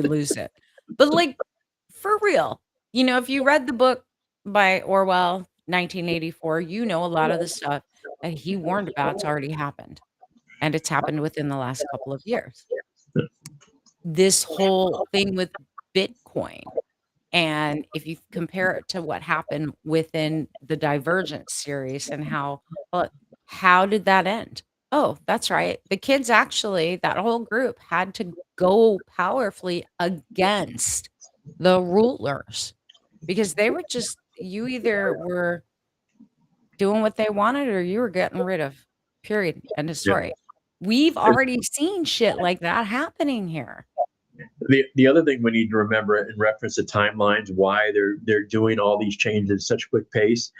lose it. But, like, for real, if you read the book by Orwell, 1984, you know a lot of the stuff that he warned about's already happened, and it's happened within the last couple of years. This whole thing with Bitcoin, and if you compare it to what happened within the Divergent series and how did that end? Oh, that's right. The kids actually, that whole group had to go powerfully against the rulers because they were just, you either were doing what they wanted or you were getting rid of, period, end of yeah. story. We've already seen shit like that happening here. The other thing we need to remember in reference to timelines, why they're doing all these changes at such quick pace.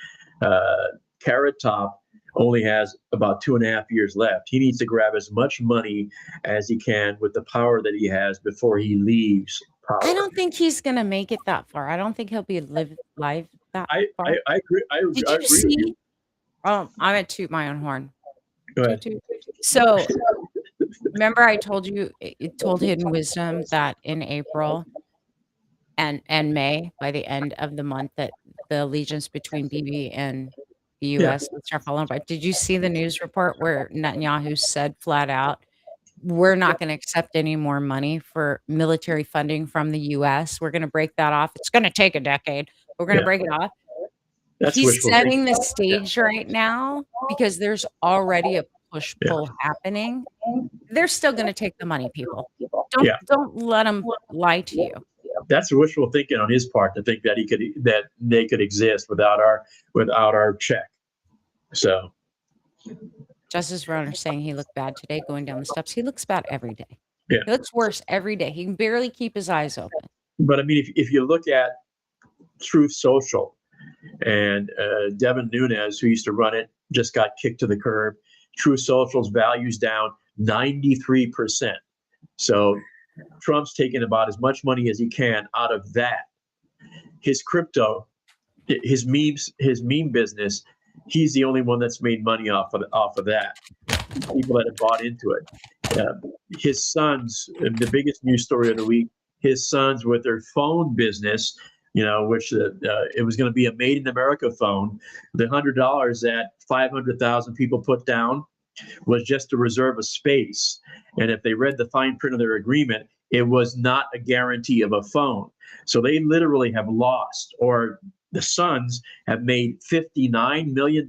Carrot Top only has about 2.5 years left. He needs to grab as much money as he can with the power that he has before he leaves power. I don't think he's gonna make it that far. I don't think he'll be live that far. I agree. Did I you agree with see? you. I'm gonna toot my own horn. Go Toot ahead. toot. So, remember I told you, it told Hidden Wisdom that in April and May, by the end of the month, that the allegiance between Bibi and the Yeah. US would start falling apart. Did you see the news report where Netanyahu said flat out, "We're not gonna accept any more money for military funding from the US. We're gonna break that off. It's gonna take a decade. We're gonna Yeah. break it off." That's He's wishful setting thinking. the Yeah. stage right now because there's already a Yeah. push-pull happening. They're still gonna take the money, people. Don't Yeah. don't let them lie to you. That's wishful thinking on his part to think that they could exist without our check. So Justice Runner saying he looked bad today going down the steps. He looks bad every day. yeah. He looks worse every day. He can barely keep his eyes open. But I mean, if you look at Truth Social and Devin Nunes, who used to run it, just got kicked to the curb. Truth Social's values down 93%. So Trump's taking about as much money as he can out of that. His crypto, his meme business, he's the only one that's made money off of that. People that have bought into it. His sons, the biggest news story of the week, his sons with their phone business, which it was going to be a made in America phone. The $100 that 500,000 people put down, was just to reserve a space. And if they read the fine print of their agreement, it was not a guarantee of a phone. So they literally have lost, or the Suns have made $59 million.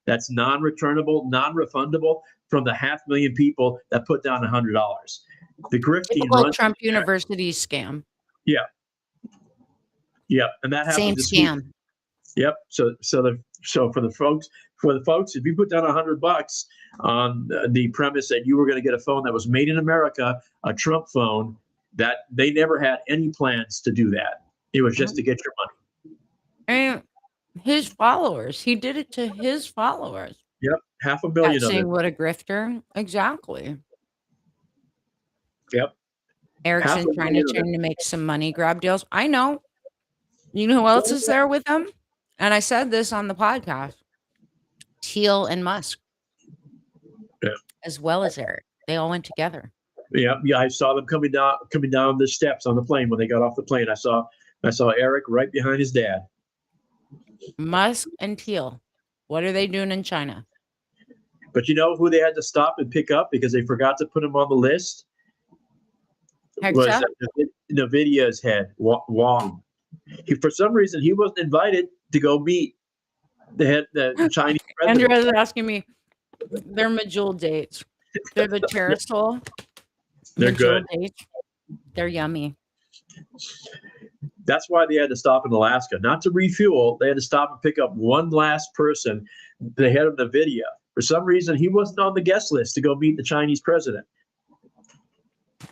That's non-returnable, non-refundable from the 500,000 people that put down $100. The grifting Typical runs. Trump University scam. Yeah. Yeah. And that Same happened this week. scam. Yep. So for the folks, if you put down $100 on the premise that you were going to get a phone that was made in America, a Trump phone, that they never had any plans to do that. It was just to get your money. And his followers, he did it to his followers. Yep. 500 million of Saying it. what a grifter. Exactly. Yep. Erickson trying to make some money grab deals. I know. You know who else is there with him? And I said this on the podcast. Thiel and Musk. Yeah. As well as Eric. They all went together. Yeah, I saw them coming down the steps on the plane when they got off the plane. I saw Eric right behind his dad. Musk and Thiel. What are they doing in China? But you know who they had to stop and pick up because they forgot to put him on the list? Was NVIDIA's head, Wang. For some reason, he wasn't invited to go meet the Chinese president. Andrea is asking me, they're Majul dates. They're the Terrasol. They're good. Dates. They're yummy. That's why they had to stop in Alaska, not to refuel. They had to stop and pick up one last person, the head of NVIDIA. For some reason, he wasn't on the guest list to go meet the Chinese president.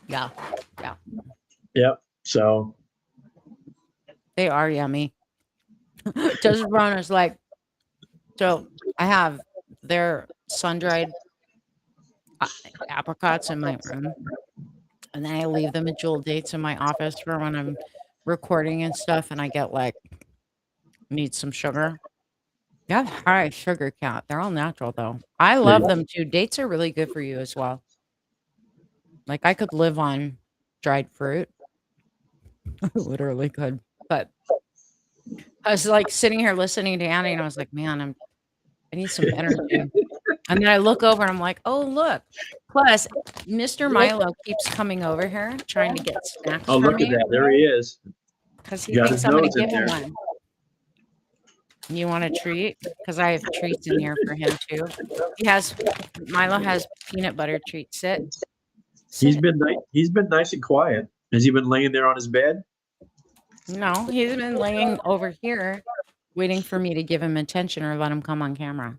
Yeah. Yep. So they are yummy. Joseph Bronner's like, so I have their sun-dried apricots in my room, and then I leave them at Jewel Dates in my office for when I'm recording and stuff, and I get like, need some sugar. Yeah, high sugar count. They're all natural though. I love them too. Dates are really good for you as well. Like I could live on dried fruit. I literally could. But I was like sitting here listening to Annie and I was like, man, I need some energy. And then I look over and I'm like, oh, look. Plus, Mr. Milo keeps coming over here trying to get snacks oh, look at that. There he is. Because he thinks I'm going to give him one. You want a treat? Because I have treats in here for him too. Milo has peanut butter treats. Sit. He's been nice and quiet. Has he been laying there on his bed? No, he's been laying over here waiting for me to give him attention or let him come on camera.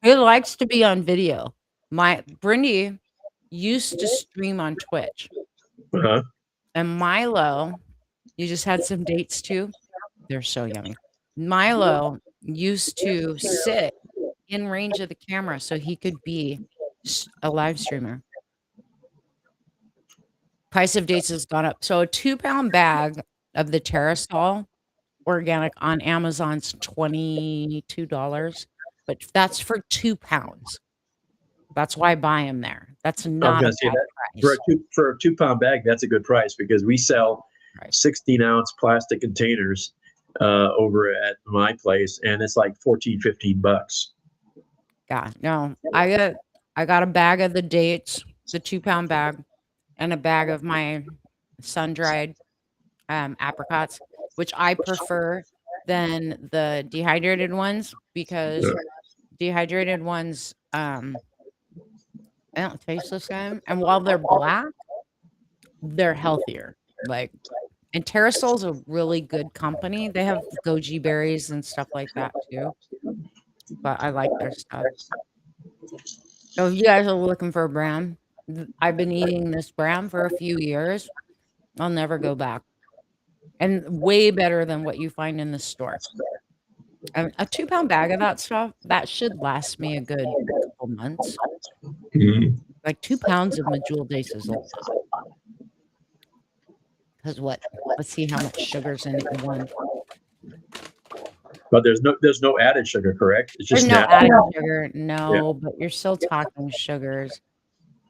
He likes to be on video. Brindy used to stream on Twitch. Uh-huh. And Milo, you just had some dates too. They're so yummy. Milo used to sit in range of the camera so he could be a live streamer. Price of dates has gone up. So a 2-pound bag of the Terrasol organic on Amazon's $22, but that's for 2 pounds. That's why I buy them there. That's not a bad price. For a 2-pound bag, that's a good price because we sell 16-ounce plastic containers over at my place, and it's like $14-15. Yeah, no, I got a bag of the dates, the 2-pound bag, and a bag of my sun-dried apricots, which I prefer than the dehydrated ones because dehydrated ones they don't taste the same, and while they're black, they're healthier. And Terrasol's a really good company. They have goji berries and stuff like that too. But I like their stuff. So if you guys are looking for a brand, I've been eating this brand for a few years. I'll never go back. And way better than what you find in the store. A 2-pound bag of that stuff, that should last me a good couple months. Mm-hmm. Like 2 pounds of Majul Dates is a lot. Because let's see how much sugar's in it in one. But there's no added sugar, correct? It's just there's no added sugar, no, but you're still talking sugars.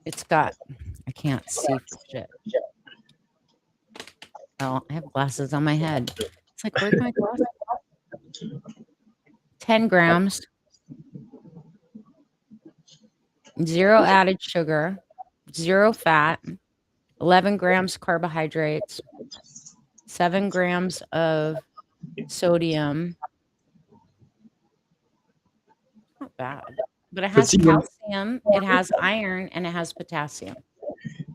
It's got, I can't see for shit. Oh, I have glasses on my head. It's like, where's my glasses? 10 grams. 0 added sugar, 0 fat, 11 grams carbohydrates, 7 grams of sodium. Not bad. But it But has see, when calcium, it has iron, and it has potassium.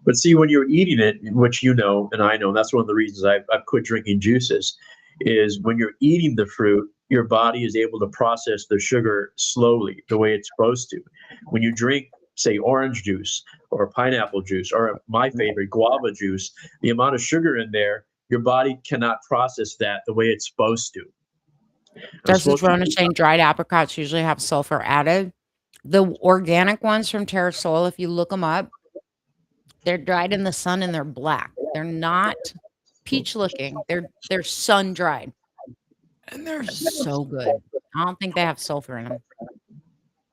But see, when you're eating it, which you know, and I know, that's one of the reasons I've quit drinking juices, is when you're eating the fruit, your body is able to process the sugar slowly, the way it's supposed to. When you drink, say, orange juice or pineapple juice, or my favorite, guava juice, the amount of sugar in there, your body cannot process that the way it's supposed to. I'm This is supposed to. Rona saying dried apricots usually have sulfur added. The organic ones from Terrasol, if you look them up, they're dried in the sun and they're black. They're not peach looking. They're sun dried. And they're so good. I don't think they have sulfur in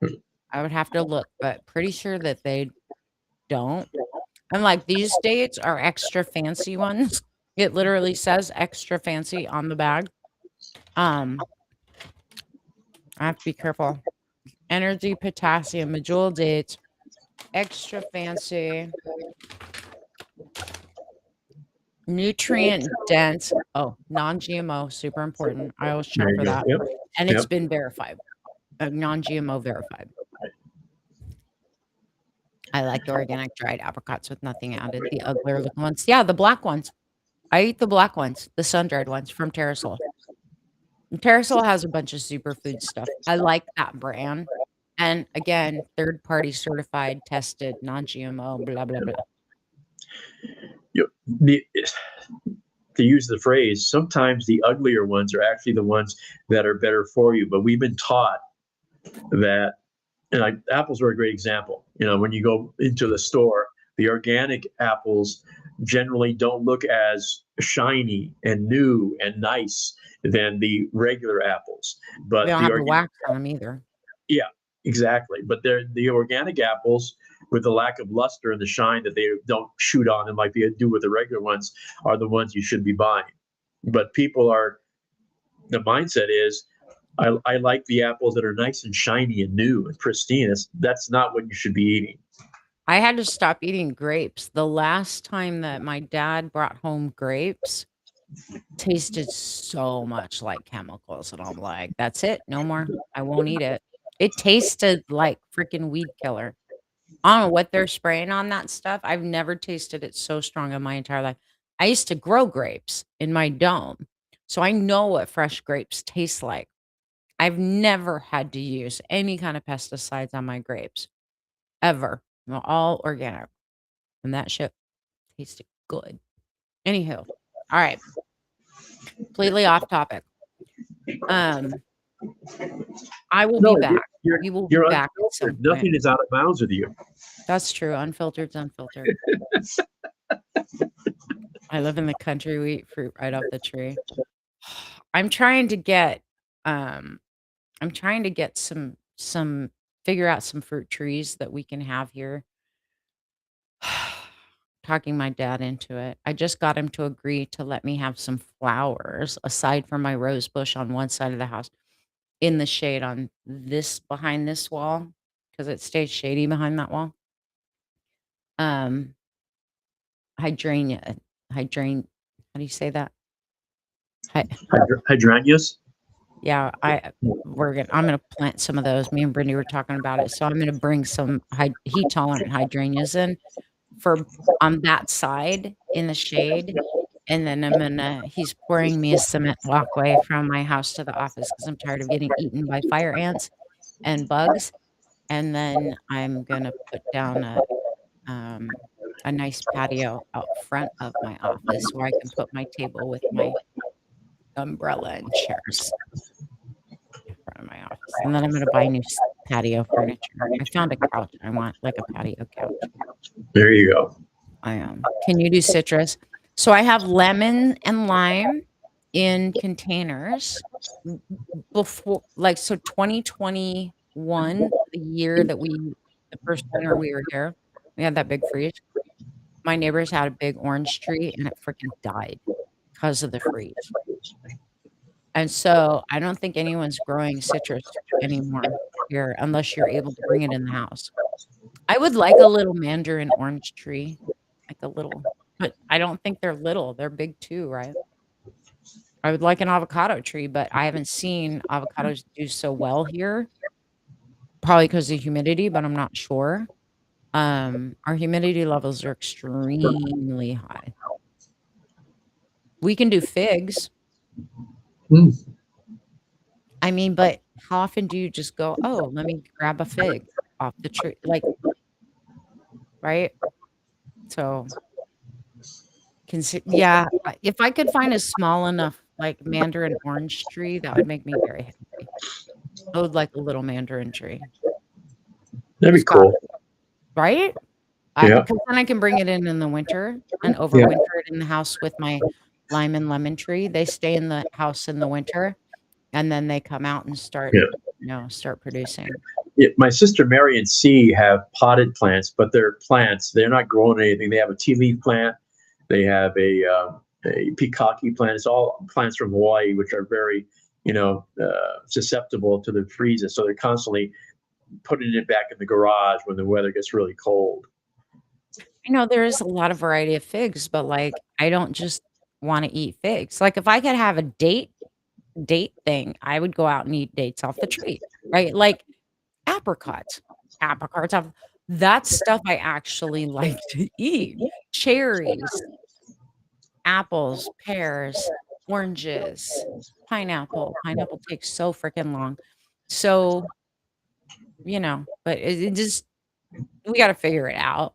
them. I would have to look, but pretty sure that they don't. And like these dates are extra fancy ones. It literally says extra fancy on the bag. I have to be careful. Energy, potassium, medjool dates, extra fancy, nutrient dense. Oh, non-GMO, super important. I always check There you for go. that. Yep. And it's Yep. been verified. Non-GMO verified. I like the organic dried apricots with nothing added. The uglier looking ones. Yeah, the black ones. I eat the black ones, the sun-dried ones from Terrasol. Terrasol has a bunch of superfood stuff. I like that brand. And again, third party certified, tested, non-GMO, blah, blah, blah. You, the, to use the phrase, sometimes the uglier ones are actually the ones that are better for you. But we've been taught that, and apples are a great example. You know, when you go into the store, the organic apples generally don't look as shiny and new and nice than the regular apples. They But don't have the wax on them either. yeah, exactly. But they're the organic apples with the lack of luster and the shine that they don't shoot on them like they do with the regular ones are the ones you should be buying. But people are, the mindset is, I like the apples that are nice and shiny and new and pristine. That's not what you should be eating. I had to stop eating grapes. The last time that my dad brought home grapes tasted so much like chemicals. And I'm like, that's it. No more. I won't eat it. It tasted like freaking weed killer. I don't know what they're spraying on that stuff. I've never tasted it so strong in my entire life. I used to grow grapes in my dome, so I know what fresh grapes taste like. I've never had to use any kind of pesticides on my grapes ever. They're all organic, and that shit tasted good. Anywho, all right, completely off topic. I will be No, back. you're We will be you're back at some unfiltered. point. Nothing is out of bounds with you. That's true. Unfiltered's unfiltered. I live in the country. We eat fruit right off the tree. I'm trying to get I'm trying to get some figure out some fruit trees that we can have here. Talking my dad into it. I just got him to agree to let me have some flowers aside from my rose bush on one side of the house in the shade on this behind this wall because it stays shady behind that wall. Um hydrangea hydrangea how do you say that? Hydrangeas. Yeah, I'm gonna plant some of those. Me and Brittany were talking about it, so I'm gonna bring some heat tolerant hydrangeas in for on that side in the shade, and then he's pouring me a cement walkway from my house to the office because I'm tired of getting eaten by fire ants and bugs, and then I'm gonna put down a nice patio out front of my office where I can put my table with my umbrella and chairs in front of my office. And then I'm gonna buy new patio furniture. I found a couch I want, like a patio couch. There you go. I am. Can you do citrus? So I have lemon and lime in containers before, like, so 2021, the year that the first winter we were here, we had that big freeze. My neighbors had a big orange tree and it freaking died because of the freeze. And so I don't think anyone's growing citrus anymore here unless you're able to bring it in the house. I would like a little mandarin orange tree, like a little, but I don't think they're little. They're big too, right? I would like an avocado tree, but I haven't seen avocados do so well here, probably because of humidity, but I'm not sure. Our humidity levels are extremely high. We can do figs. Hmm. I mean, but how often do you just go, "Oh, let me grab a fig off the tree," like, right? So, yeah, if I could find a small enough, like, mandarin orange tree, that would make me very happy. I would like a little mandarin tree. That'd be It's got cool. right? Yeah. Because then I can bring it in the winter and Yeah. overwinter it in the house with my lime and lemon tree. They stay in the house in the winter, and then they come out and start, Yeah. start producing. Yeah, my sister Mary and C have potted plants, but they're plants. They're not growing anything. They have a tea leaf plant. They have a peacocky plant. It's all plants from Hawaii, which are very, susceptible to the freezes. So they're constantly putting it back in the garage when the weather gets really cold. I know there is a lot of variety of figs, but, like, I don't just wanna eat figs. Like, if I could have a date thing, I would go out and eat dates off the tree, right? Like, apricots. Apricots have that stuff I actually like to eat. Cherries, apples, pears, oranges, pineapple. Pineapple takes so freaking long. So, but it just we gotta figure it out.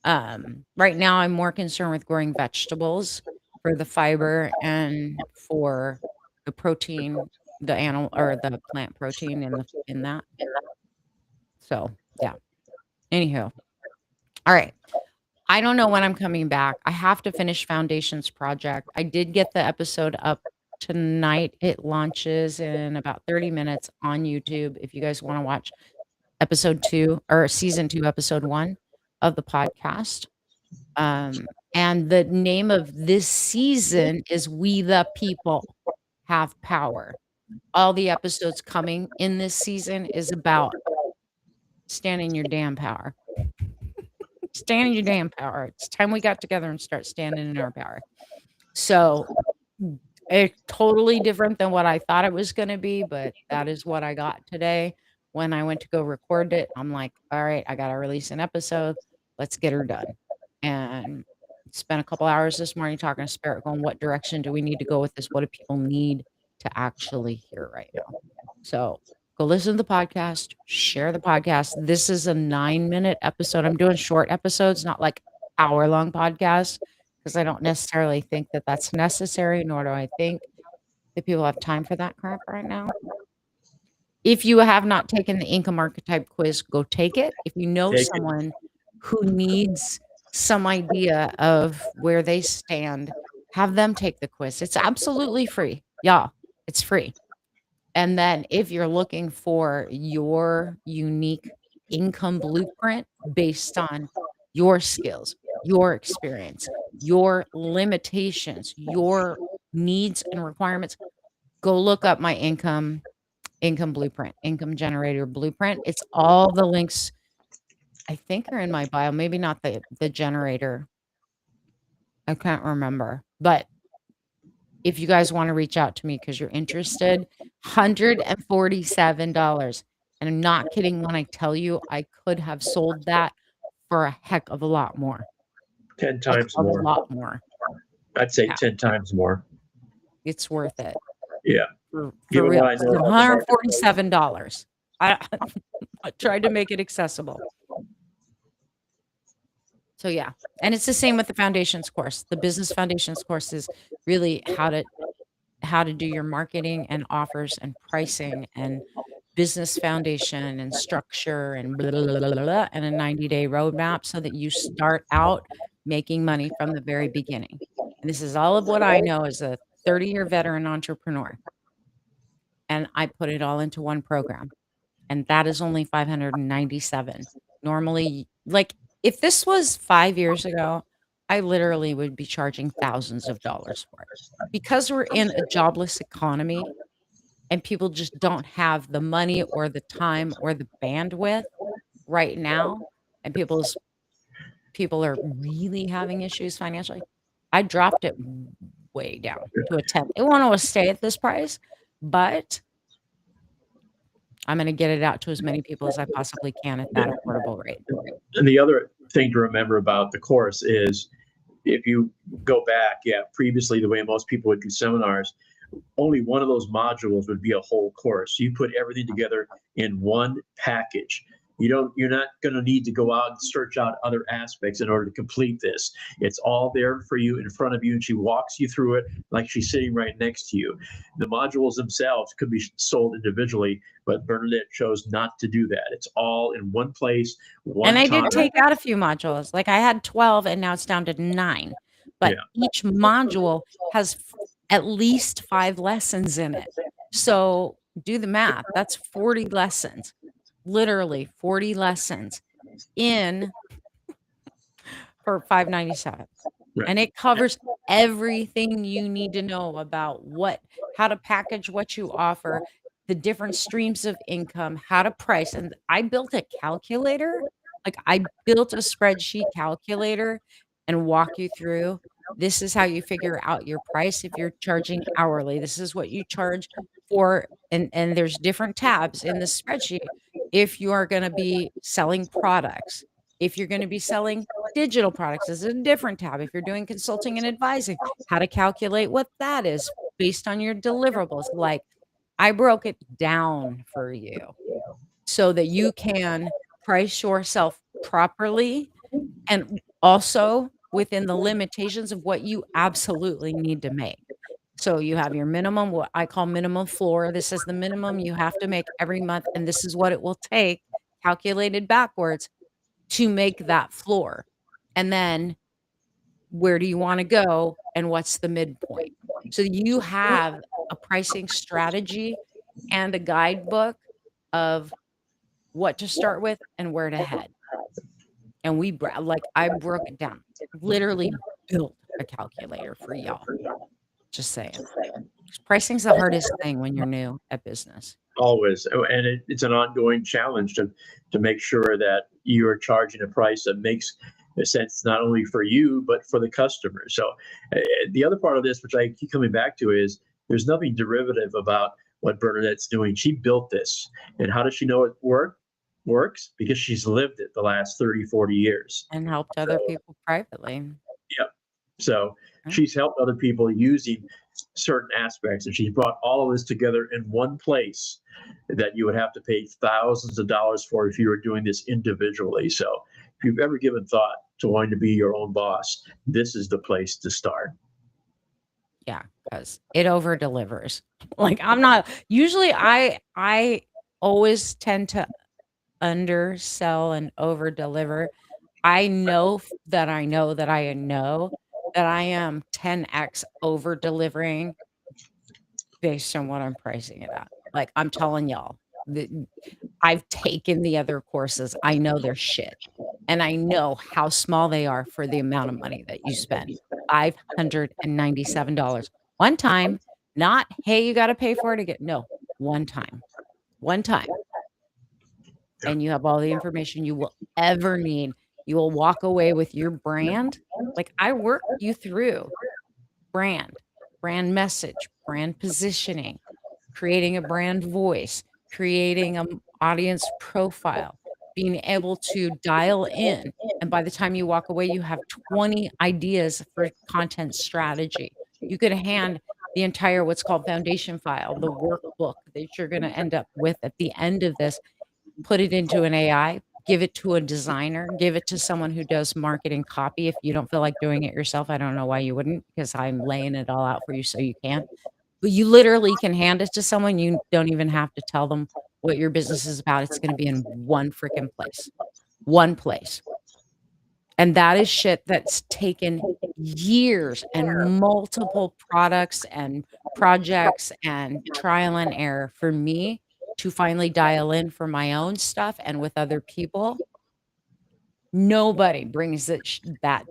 Right now, I'm more concerned with growing vegetables for the fiber and for the protein, the animal or the plant protein in that. So, yeah. Anywho, all right. I don't know when I'm coming back. I have to finish Foundations project. I did get the episode up tonight. It launches in about 30 minutes on YouTube if you guys wanna watch episode 2 or season 2, episode 1 of the podcast. And the name of this season is We the People Have Power. All the episodes coming in this season is about standing in your damn power. Stand in your damn power. It's time we got together and start standing in our power. So it's totally different than what I thought it was gonna be, but that is what I got today. When I went to go record it, I'm like, "All right, I gotta release an episode. Let's get her done." And spent a couple hours this morning talking to Spirit, going, "What direction do we need to go with this? What do people need to actually hear right now?" So go listen to the podcast, share the podcast. This is a 9-minute episode. I'm doing short episodes, not like hour-long podcasts, because I don't necessarily think that that's necessary, nor do I think that people have time for that crap right now. If you have not taken the income archetype quiz, go take it. If you know Take it. someone who needs some idea of where they stand, have them take the quiz. It's absolutely free. Yeah, it's free. And then if you're looking for your unique income blueprint based on your skills, your experience, your limitations, your needs and requirements, go look up my income blueprint, income generator blueprint. It's all the links I think are in my bio, maybe not the generator. I can't remember. But if you guys want to reach out to me because you're interested, $147. And I'm not kidding when I tell you I could have sold that for a heck of a lot more. 10 Like times a more. lot more. I'd say Yeah. 10 times more. It's worth it. Yeah. For Given real. what I know about the market. $147. I tried to make it accessible. So yeah. And it's the same with the foundations course. The business foundations course is really how to do your marketing and offers and pricing and business foundation and structure and blah, blah, blah, blah, blah, blah, and a 90-day roadmap so that you start out making money from the very beginning. And this is all of what I know as a 30-year veteran entrepreneur. And I put it all into one program. And that is only 597. Normally, like if this was 5 years ago, I literally would be charging thousands of dollars for it. Because we're in a jobless economy and people just don't have the money or the time or the bandwidth right now, and people are really having issues financially, I dropped it way down to a 10. It won't always stay at this price, but I'm gonna get it out to as many people as I possibly can at that affordable rate. And the other thing to remember about the course is if you go back, previously the way most people would do seminars, only one of those modules would be a whole course. You put everything together in one package. You're not going to need to go out and search out other aspects in order to complete this. It's all there for you in front of you, and she walks you through it like she's sitting right next to you. The modules themselves could be sold individually, but Bernadette chose not to do that. It's all in one place, And one I time. did take out a few modules. Like I had 12 and now it's down to 9. But each module has at least 5 lessons in it. So do the math. That's 40 lessons. Literally 40 lessons in for $597. Right. And it covers everything you need to know about how to package what you offer, the different streams of income, how to price. And I built a calculator. Like I built a spreadsheet calculator and walk you through. This is how you figure out your price if you're charging hourly. This is what you charge for. And there's different tabs in the spreadsheet. If you are going to be selling products, if you're going to be selling digital products, is a different tab. If you're doing consulting and advising, how to calculate what that is based on your deliverables. Like I broke it down for you so that you can price yourself properly and also within the limitations of what you absolutely need to make. So you have your minimum, what I call minimum floor. This is the minimum you have to make every month. And this is what it will take calculated backwards to make that floor. And then where do you want to go and what's the midpoint? So you have a pricing strategy and a guidebook of what to start with and where to head. And I broke it down, literally built a calculator for y'all. Just saying. Pricing's the hardest thing when you're new at business. Always. And it's an ongoing challenge to make sure that you're charging a price that makes sense not only for you, but for the customer. So the other part of this, which I keep coming back to, is there's nothing derivative about what Bernadette's doing. She built this. And how does she know it works? Because she's lived it the last 30, 40 years. And helped other people privately. Yep. So she's helped other people using certain aspects, and she's brought all of this together in one place that you would have to pay thousands of dollars for if you were doing this individually. So if you've ever given thought to wanting to be your own boss, this is the place to start. Yeah, because it over delivers. Like I always tend to undersell and over deliver. I know that I am 10x over delivering based on what I'm pricing it at. Like I'm telling y'all, I've taken the other courses. I know their shit. And I know how small they are for the amount of money that you spend. $597. One time, not, hey, you got to pay for it again. No, one time. One time. And you have all the information you will ever need. You will walk away with your brand. Like I work you through brand message, brand positioning, creating a brand voice, creating an audience profile, being able to dial in. And by the time you walk away, you have 20 ideas for content strategy. You could hand the entire what's called foundation file, the workbook that you're going to end up with at the end of this, put it into an AI, give it to a designer, give it to someone who does marketing copy. If you don't feel like doing it yourself, I don't know why you wouldn't, because I'm laying it all out for you so you can. But you literally can hand it to someone. You don't even have to tell them what your business is about. It's going to be in one freaking place. One place. And that is shit that's taken years and multiple products and projects and trial and error for me to finally dial in for my own stuff and with other people. Nobody brings that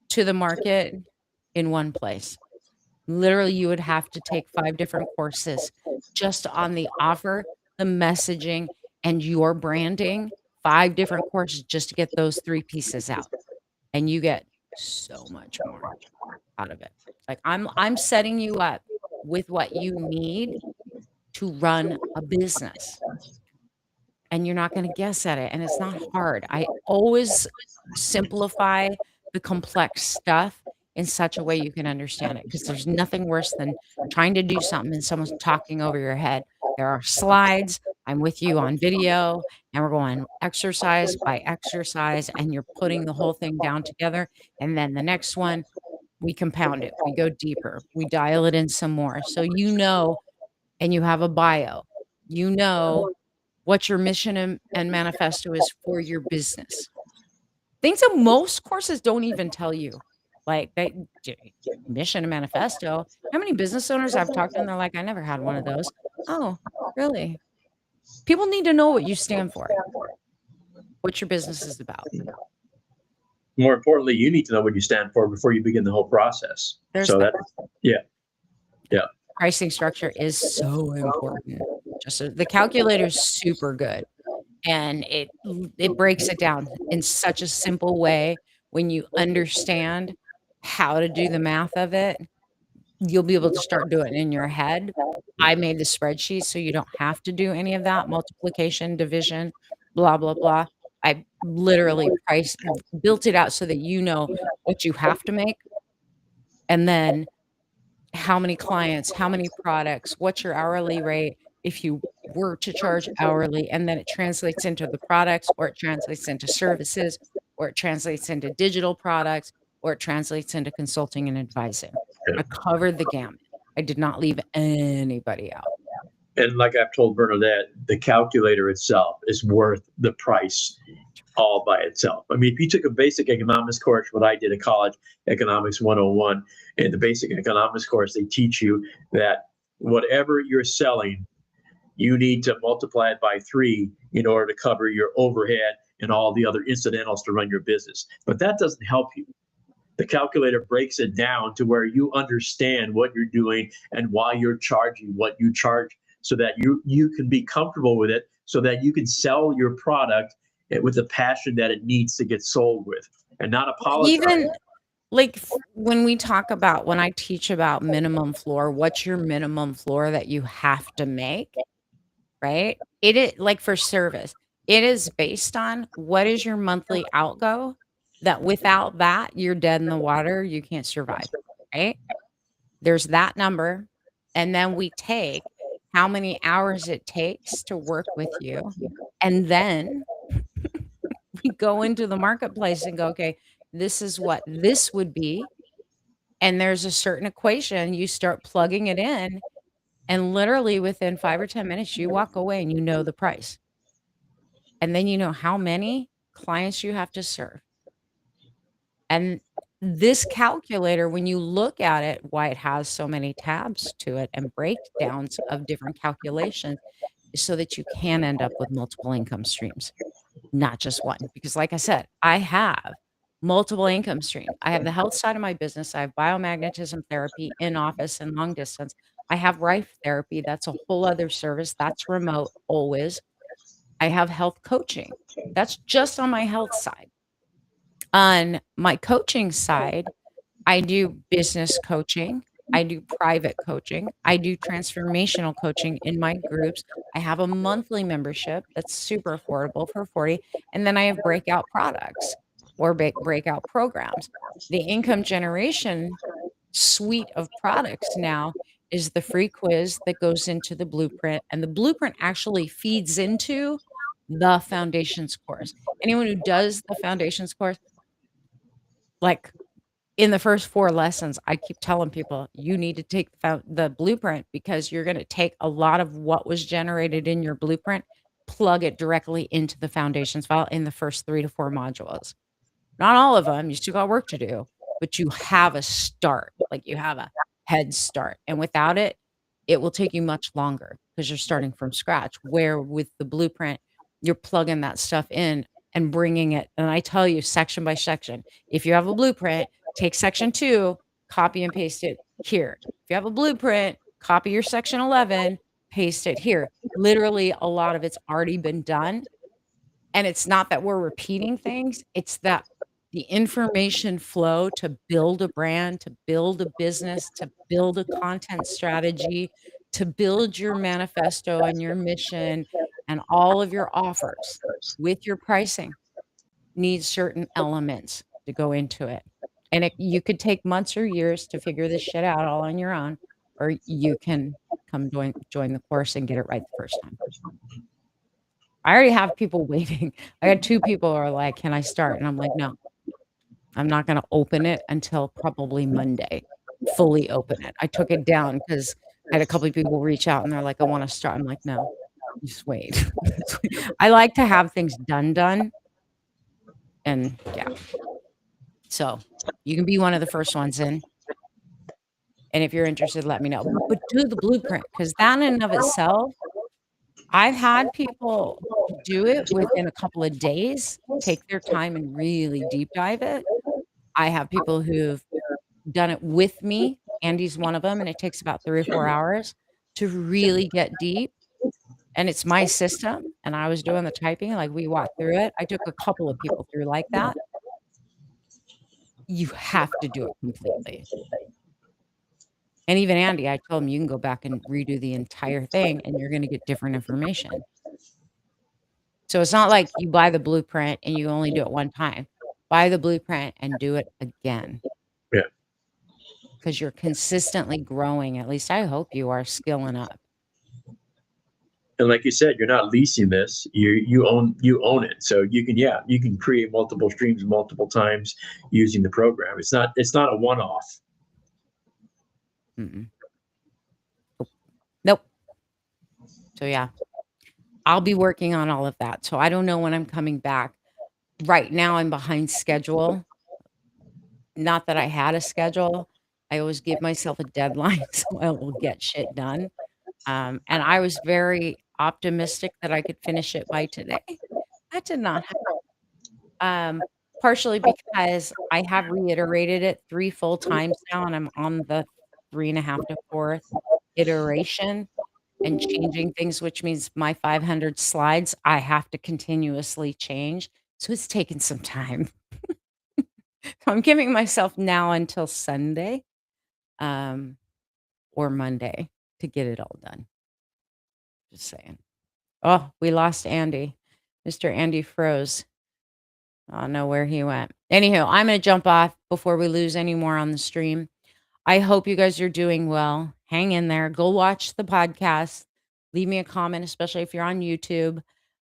to the market in one place. Literally, you would have to take 5 different courses just on the offer, the messaging, and your branding 5 different courses just to get those 3 pieces out, and you get so much more out of it. Like, I'm setting you up with what you need to run a business, and you're not gonna guess at it, and it's not hard. I always simplify the complex stuff in such a way you can understand it, because there's nothing worse than trying to do something and someone's talking over your head. There are slides, I'm with you on video, and we're going exercise by exercise, and you're putting the whole thing down together, and then the next one, we compound it, we go deeper, we dial it in some more, so you know, and you have a bio. You know what your mission and manifesto is for your business. Things that most courses don't even tell you. Like, mission and manifesto. How many business owners I've talked to and they're like, "I never had one of those." Oh, really? People need to know what you stand for, what your business is about. More importantly, you need to know what you stand for before you begin the whole process. There's So that. yeah, yeah. Pricing structure is so important. Just so the calculator is super good, and it breaks it down in such a simple way. When you understand how to do the math of it, you'll be able to start doing it in your head. I made the spreadsheet so you don't have to do any of that multiplication, division, blah, blah, blah. I literally built it out so that you know what you have to make, and then how many clients, how many products, what's your hourly rate if you were to charge hourly, and then it translates into the products, or it translates into services, or it translates into digital products, or it translates into consulting and advising. I covered the gamut. I did not leave anybody out. And like I've told Bernadette, the calculator itself is worth the price all by itself. I mean, if you took a basic economics course, what I did at college, Economics 101, in the basic economics course, they teach you that whatever you're selling, you need to multiply it by 3 in order to cover your overhead and all the other incidentals to run your business. But that doesn't help you. The calculator breaks it down to where you understand what you're doing and why you're charging what you charge, so that you can be comfortable with it, so that you can sell your product with the passion that it needs to get sold with, and not apologize. Even like when I teach about minimum floor, what's your minimum floor that you have to make, right? It is like for service, it is based on what is your monthly outgo, that without that, you're dead in the water, you can't survive, right? There's that number, and then we take how many hours it takes to work with you, and then we go into the marketplace and go, "Okay, this is what this would be," and there's a certain equation, you start plugging it in, and literally within 5 or 10 minutes, you walk away and you know the price. And then you know how many clients you have to serve. And this calculator, when you look at it, why it has so many tabs to it and breakdowns of different calculations, is so that you can end up with multiple income streams, not just one. Because like I said, I have multiple income streams. I have the health side of my business. I have biomagnetism therapy in office and long distance. I have Rife therapy. That's a whole other service. That's remote always. I have health coaching. That's just on my health side. On my coaching side, I do business coaching. I do private coaching. I do transformational coaching in my groups. I have a monthly membership that's super affordable for 40. And then I have breakout products or breakout programs. The income generation suite of products now is the free quiz that goes into the blueprint. And the blueprint actually feeds into the foundations course. Anyone who does the foundations course, like in the first 4 lessons, I keep telling people, you need to take the blueprint, because you're going to take a lot of what was generated in your blueprint, plug it directly into the foundations file in the first 3 to 4 modules. Not all of them, you still got work to do, but you have a start, like you have a head start. And without it, it will take you much longer because you're starting from scratch. Where with the blueprint, you're plugging that stuff in and bringing it. And I tell you, section by section, if you have a blueprint, take section 2, copy and paste it here. If you have a blueprint, copy your section 11, paste it here. Literally, a lot of it's already been done. And it's not that we're repeating things, it's that the information flow to build a brand, to build a business, to build a content strategy, to build your manifesto and your mission and all of your offers with your pricing needs certain elements to go into it. And you could take months or years to figure this shit out all on your own, or you can come join the course and get it right the first time. I already have people waiting. I had 2 people who are like, "Can I start?" And I'm like, "No, I'm not gonna open it until probably Monday, fully open it." I took it down because I had a couple of people reach out and they're like, "I wanna start." I'm like, "No, just wait." I like to have things done, and yeah. So, you can be one of the first ones in, and if you're interested, let me know. But do the blueprint because that in and of itself, I've had people do it within a couple of days, take their time and really deep dive it. I have people who've done it with me. Andy's one of them, and it takes about 3 or 4 hours to really get deep, and it's my system, and I was doing the typing, like, we walked through it. I took a couple of people through like that. You have to do it completely. And even Andy, I told him, "You can go back and redo the entire thing, and you're gonna get different information." So it's not like you buy the blueprint and you only do it one time. Buy the blueprint and do it again. Yeah. Because you're consistently growing, at least I hope you are skilling up. And like you said, you're not leasing this. You own it. So you can create multiple streams multiple times using the program. It's not a one-off. Mm-mm. Nope. So yeah, I'll be working on all of that. So I don't know when I'm coming back. Right now I'm behind schedule. Not that I had a schedule. I always give myself a deadline so I will get shit done. And I was very optimistic that I could finish it by today. That did not happen. Partially because I have reiterated it 3 full times now, and I'm on the 3.5 to 4th iteration and changing things, which means my 500 slides, I have to continuously change. So it's taken some time. So I'm giving myself now until Sunday, um, or Monday to get it all done. Just saying. Oh, we lost Andy. Mr. Andy froze. I don't know where he went. Anyhow, I'm gonna jump off before we lose any more on the stream. I hope you guys are doing well. Hang in there. Go watch the podcast. Leave me a comment, especially if you're on YouTube.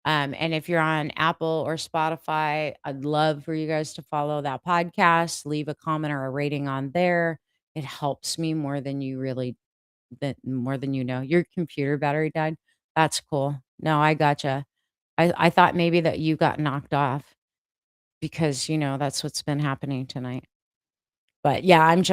And if you're on Apple or Spotify, I'd love for you guys to follow that podcast. Leave a comment or a rating on there. It helps me more than you really more than you know. Your computer battery died. That's cool. No, I gotcha. I thought maybe that you got knocked off because that's what's been happening tonight. But yeah, I'm